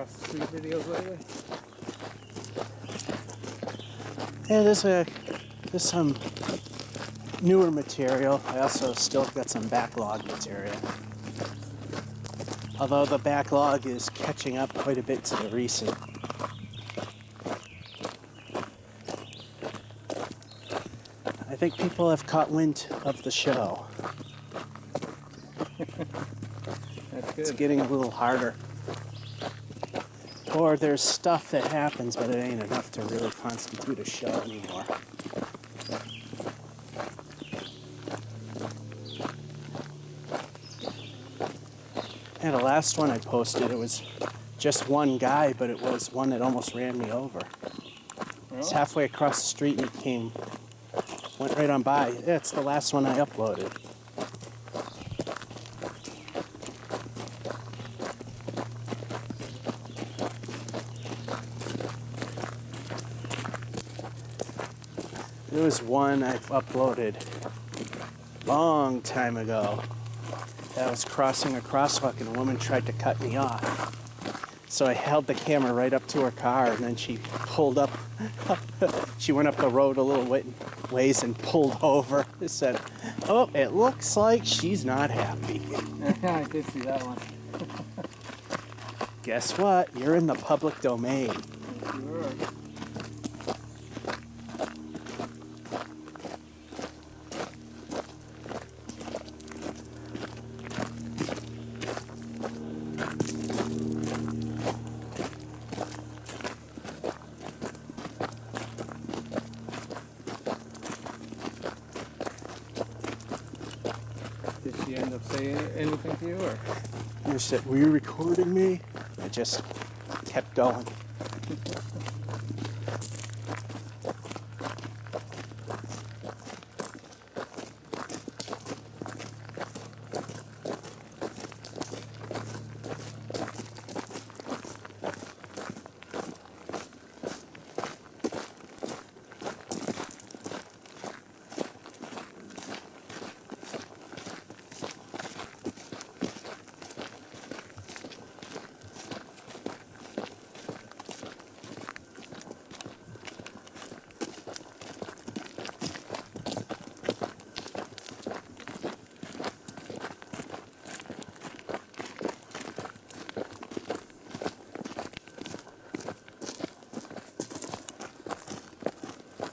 [SPEAKER 2] Street videos lately?
[SPEAKER 1] Yeah, there's some newer material. I also still got some backlog material. Although the backlog is catching up quite a bit to the recent. I think people have caught wind of the show.
[SPEAKER 2] That's good.
[SPEAKER 1] It's getting a little harder. Or there's stuff that happens, but it ain't enough to really constitute a show anymore. And the last one I posted, it was just one guy, but it was one that almost ran me over. It's halfway across the street and he went right on by. Yeah, it's the last one I uploaded. There was one I've uploaded long time ago. I was crossing a crosswalk and a woman tried to cut me off. So I held the camera right up to her car, and then she pulled up. She went up the road a little ways and pulled over. It said, "Oh, it looks like she's not happy."
[SPEAKER 2] I did see that one.
[SPEAKER 1] Guess what? You're in the public domain.
[SPEAKER 2] Sure. Did she end up saying anything to you, or?
[SPEAKER 1] You said, "Were you recording me?" I just kept going.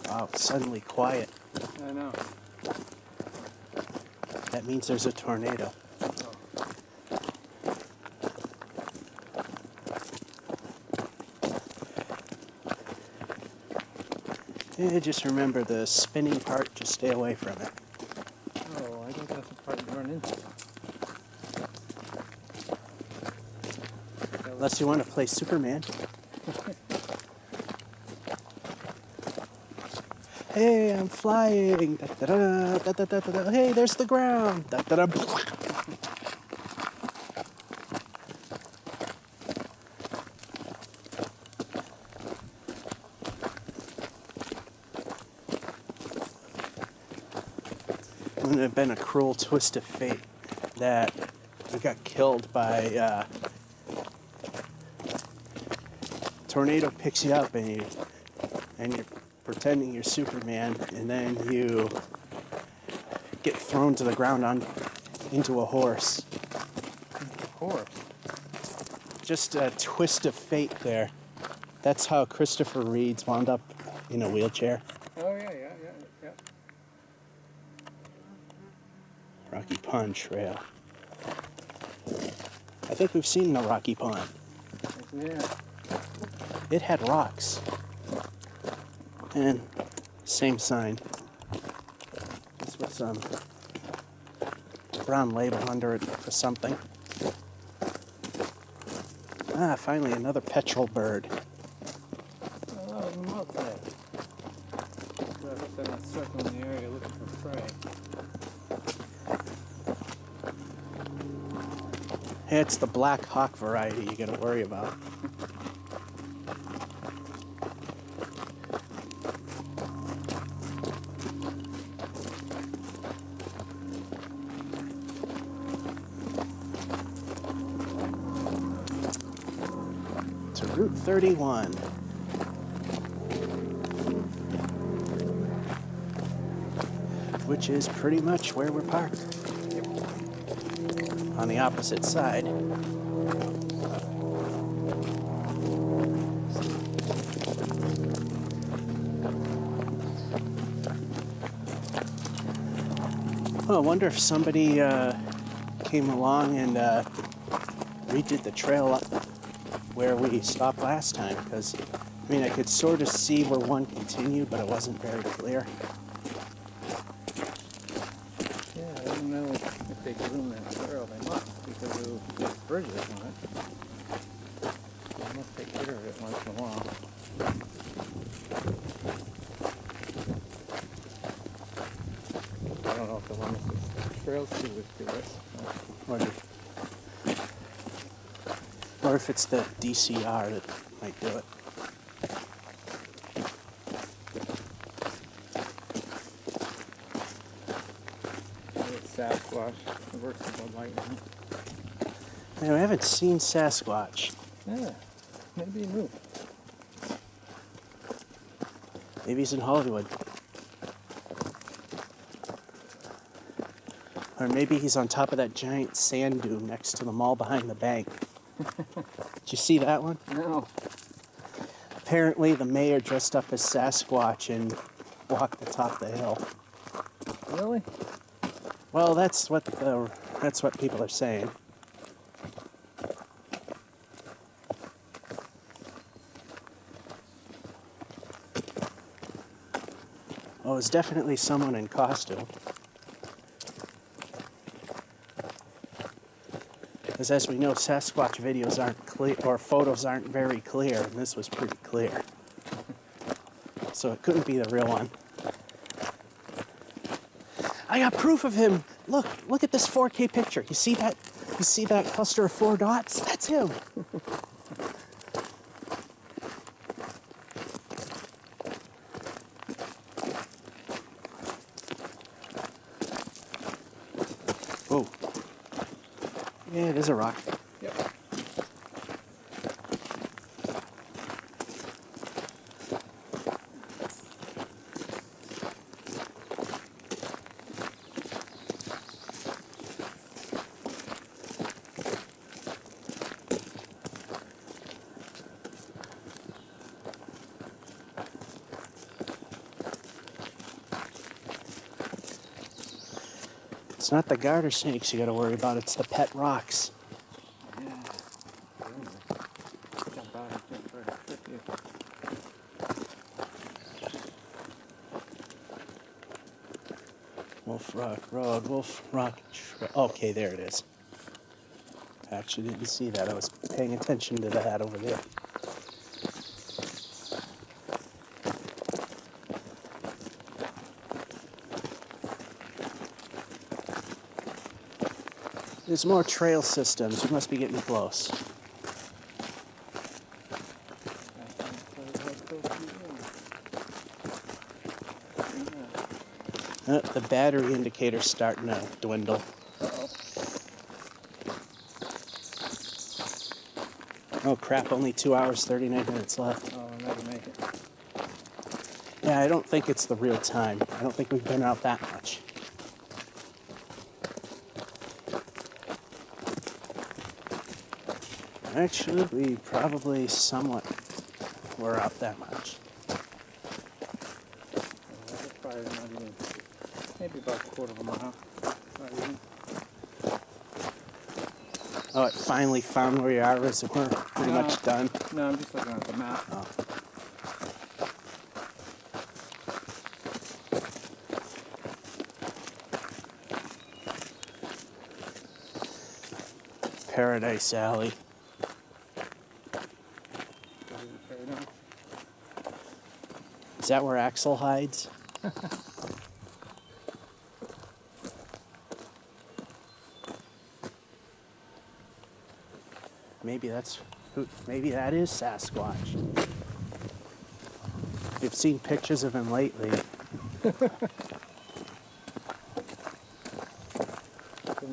[SPEAKER 1] Wow, it's suddenly quiet.
[SPEAKER 2] I know.
[SPEAKER 1] That means there's a tornado.
[SPEAKER 2] Oh.
[SPEAKER 1] Yeah, just remember the spinning part, just stay away from it.
[SPEAKER 2] Oh, I think that's the part you run into.
[SPEAKER 1] Unless you want to play Superman. Hey, I'm flying. Da, da, da, da, da, da, da. Hey, there's the ground. Da, da, da. It would have been a cruel twist of fate that you got killed by tornado picks you up and you're pretending you're Superman, and then you get thrown to the ground into a horse.
[SPEAKER 2] Horse.
[SPEAKER 1] Just a twist of fate there. That's how Christopher Reeves wound up in a wheelchair.
[SPEAKER 2] Oh yeah.
[SPEAKER 1] Rocky Pond Trail. I think we've seen the Rocky Pond.
[SPEAKER 2] Yeah.
[SPEAKER 1] It had rocks. And same sign. This with some brown label under it for something. Ah, finally another petrel bird.
[SPEAKER 2] A lot of them out there. They're not circling the area looking for prey.
[SPEAKER 1] Hey, it's the Black Hawk variety you gotta worry about. To Route 31. Which is pretty much where we're parked. On the opposite side. Oh, I wonder if somebody came along and redid the trail up where we stopped last time, because I mean I could sort of see where one continued, but it wasn't very clear.
[SPEAKER 2] Yeah, I don't know if they groomed that trail. They must, because there's bridges on it. They must take care of it once in a while. I don't know if the Leominster Trail Stewards do it.
[SPEAKER 1] Or if it's the DCR that might do it.
[SPEAKER 2] Sasquatch. It works with Bud Light.
[SPEAKER 1] Man, I haven't seen Sasquatch.
[SPEAKER 2] Yeah, maybe he moved.
[SPEAKER 1] Maybe he's in Hollywood. Or maybe he's on top of that giant sand dune next to the mall behind the bank. Did you see that one?
[SPEAKER 2] No.
[SPEAKER 1] Apparently the mayor dressed up as Sasquatch and walked the top of the hill.
[SPEAKER 2] Really?
[SPEAKER 1] Well, that's what people are saying. Oh, it's definitely someone in costume. Because as we know, Sasquatch videos aren't clear, or photos aren't very clear, and this was pretty clear. So it couldn't be the real one. I got proof of him. Look at this 4K picture. You see that? You see that cluster of 4 dots? That's him. Oh. Yeah, it is a rock.
[SPEAKER 2] Yep.
[SPEAKER 1] It's not the garter snakes you gotta worry about, it's the pet rocks.
[SPEAKER 2] Yeah. Jump out and jump right up with you.
[SPEAKER 1] Wolf Rock Road, Wolf Rock okay, there it is. I actually didn't see that. I was paying attention to that over there. There's more trail systems. We must be getting close. The battery indicator's starting to dwindle.
[SPEAKER 2] Uh-oh.
[SPEAKER 1] Oh crap, only 2 hours, 39 minutes left.
[SPEAKER 2] Oh, I'll never make it.
[SPEAKER 1] Yeah, I don't think it's the real time. I don't think we've been out that much. Actually, we probably somewhat were out that much.
[SPEAKER 2] That's probably not even, maybe about a quarter of a mile. Not even.
[SPEAKER 1] Oh, it finally found where you are, is we're pretty much done.
[SPEAKER 2] No, I'm just looking at the map.
[SPEAKER 1] Oh. Paradise Alley. Is that where Axel hides? Maybe that is Sasquatch. You've seen pictures of him lately.
[SPEAKER 2] Didn't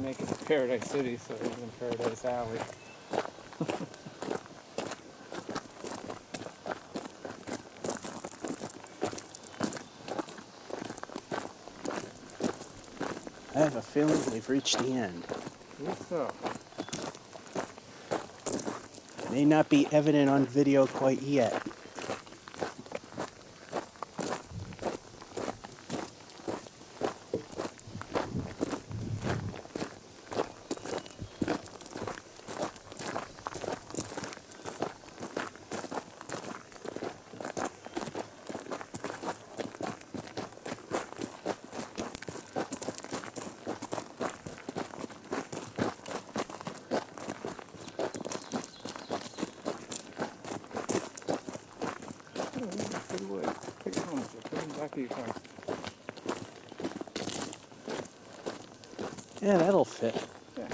[SPEAKER 2] make it to Paradise City, so it was in Paradise Alley.
[SPEAKER 1] I have a feeling we've reached the end.
[SPEAKER 2] So,
[SPEAKER 1] May not be evident on video quite yet.
[SPEAKER 2] good wood. Put your home, put it in the back of your car.
[SPEAKER 1] Yeah, that'll fit.
[SPEAKER 2] Yeah.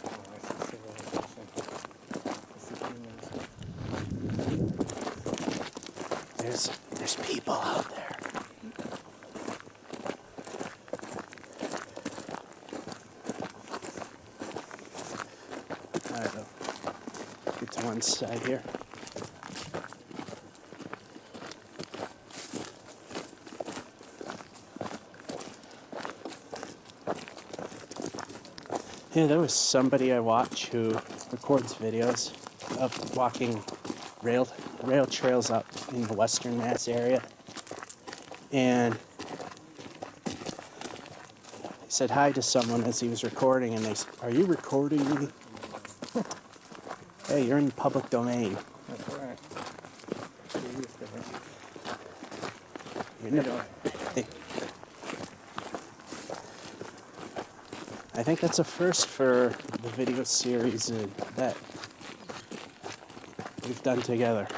[SPEAKER 2] Oh, I see civilization. I see humans.
[SPEAKER 1] one side here. Yeah, there was somebody I watch who records videos of walking rail trails up in the Western Mass area, and he said hi to someone as he was recording, and they said, "Are you recording me?" Hey, you're in public domain.
[SPEAKER 2] That's right.
[SPEAKER 1] You're I think that's a first for the video series that we've done together.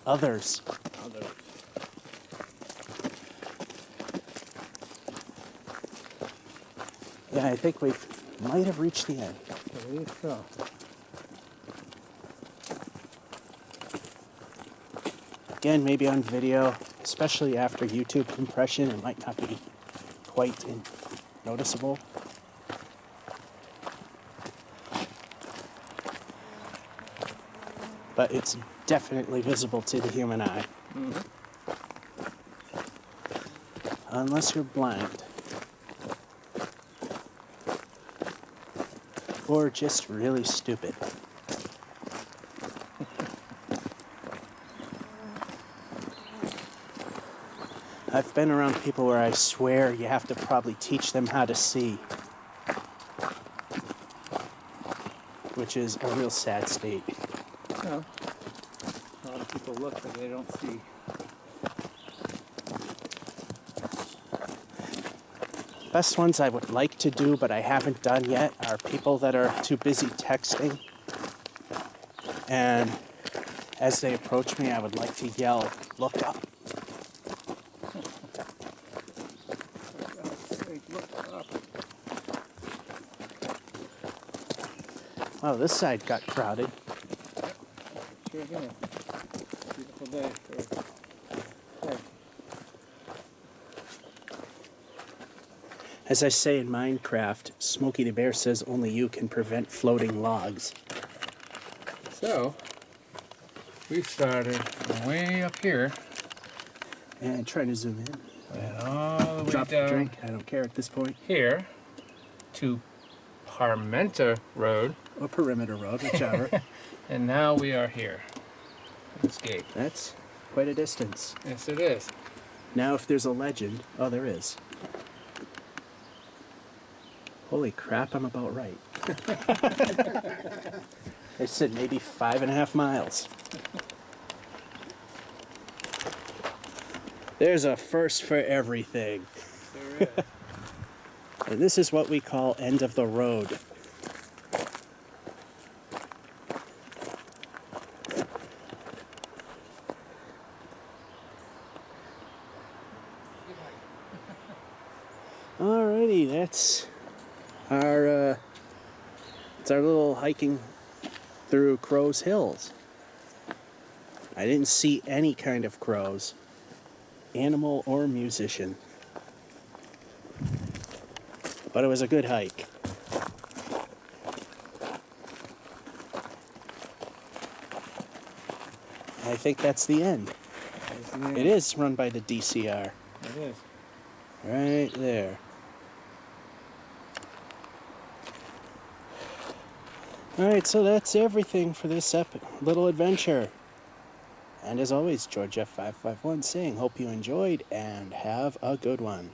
[SPEAKER 1] Others. Yeah, I think we might have reached the end.
[SPEAKER 2] I believe so.
[SPEAKER 1] Again, maybe on video, especially after YouTube compression, it might not be quite noticeable. But it's definitely visible to the human eye.
[SPEAKER 2] Mm-hmm.
[SPEAKER 1] Unless you're blind. Or just really stupid. I've been around people where I swear you have to probably teach them how to see. Which is a real sad state.
[SPEAKER 2] No. A lot of people look, but they don't see.
[SPEAKER 1] Best ones I would like to do, but I haven't done yet, are people that are too busy texting. And as they approach me, I would like to yell, "Look up."
[SPEAKER 2] Look up.
[SPEAKER 1] Oh, this side got crowded.
[SPEAKER 2] Sure did. Beautiful day for hey.
[SPEAKER 1] As I say in Minecraft, Smokey the Bear says only you can prevent floating logs.
[SPEAKER 2] So, we started way up here.
[SPEAKER 1] And trying to zoom in.
[SPEAKER 2] And all the way
[SPEAKER 1] Drop the
[SPEAKER 2] down
[SPEAKER 1] drink, I don't care at this point.
[SPEAKER 2] here to Parmenta Road.
[SPEAKER 1] Or Perimeter Road, whichever.
[SPEAKER 2] And now we are here. This gate.
[SPEAKER 1] That's quite a distance.
[SPEAKER 2] Yes, it is.
[SPEAKER 1] Now if there's a legend, oh there is. Holy crap, I'm about right. They said maybe 5.5 miles. There's a first for everything.
[SPEAKER 2] There is.
[SPEAKER 1] And this is what we call end of the road. Alrighty, that's our it's our little hiking through Crow's Hills. I didn't see any kind of crows, animal or musician, but it was a good hike. I think that's the end. It is run by the DCR.
[SPEAKER 2] It is.
[SPEAKER 1] Right there. Alright, so that's everything for this little adventure. And as always, George F551 saying, hope you enjoyed and have a good one.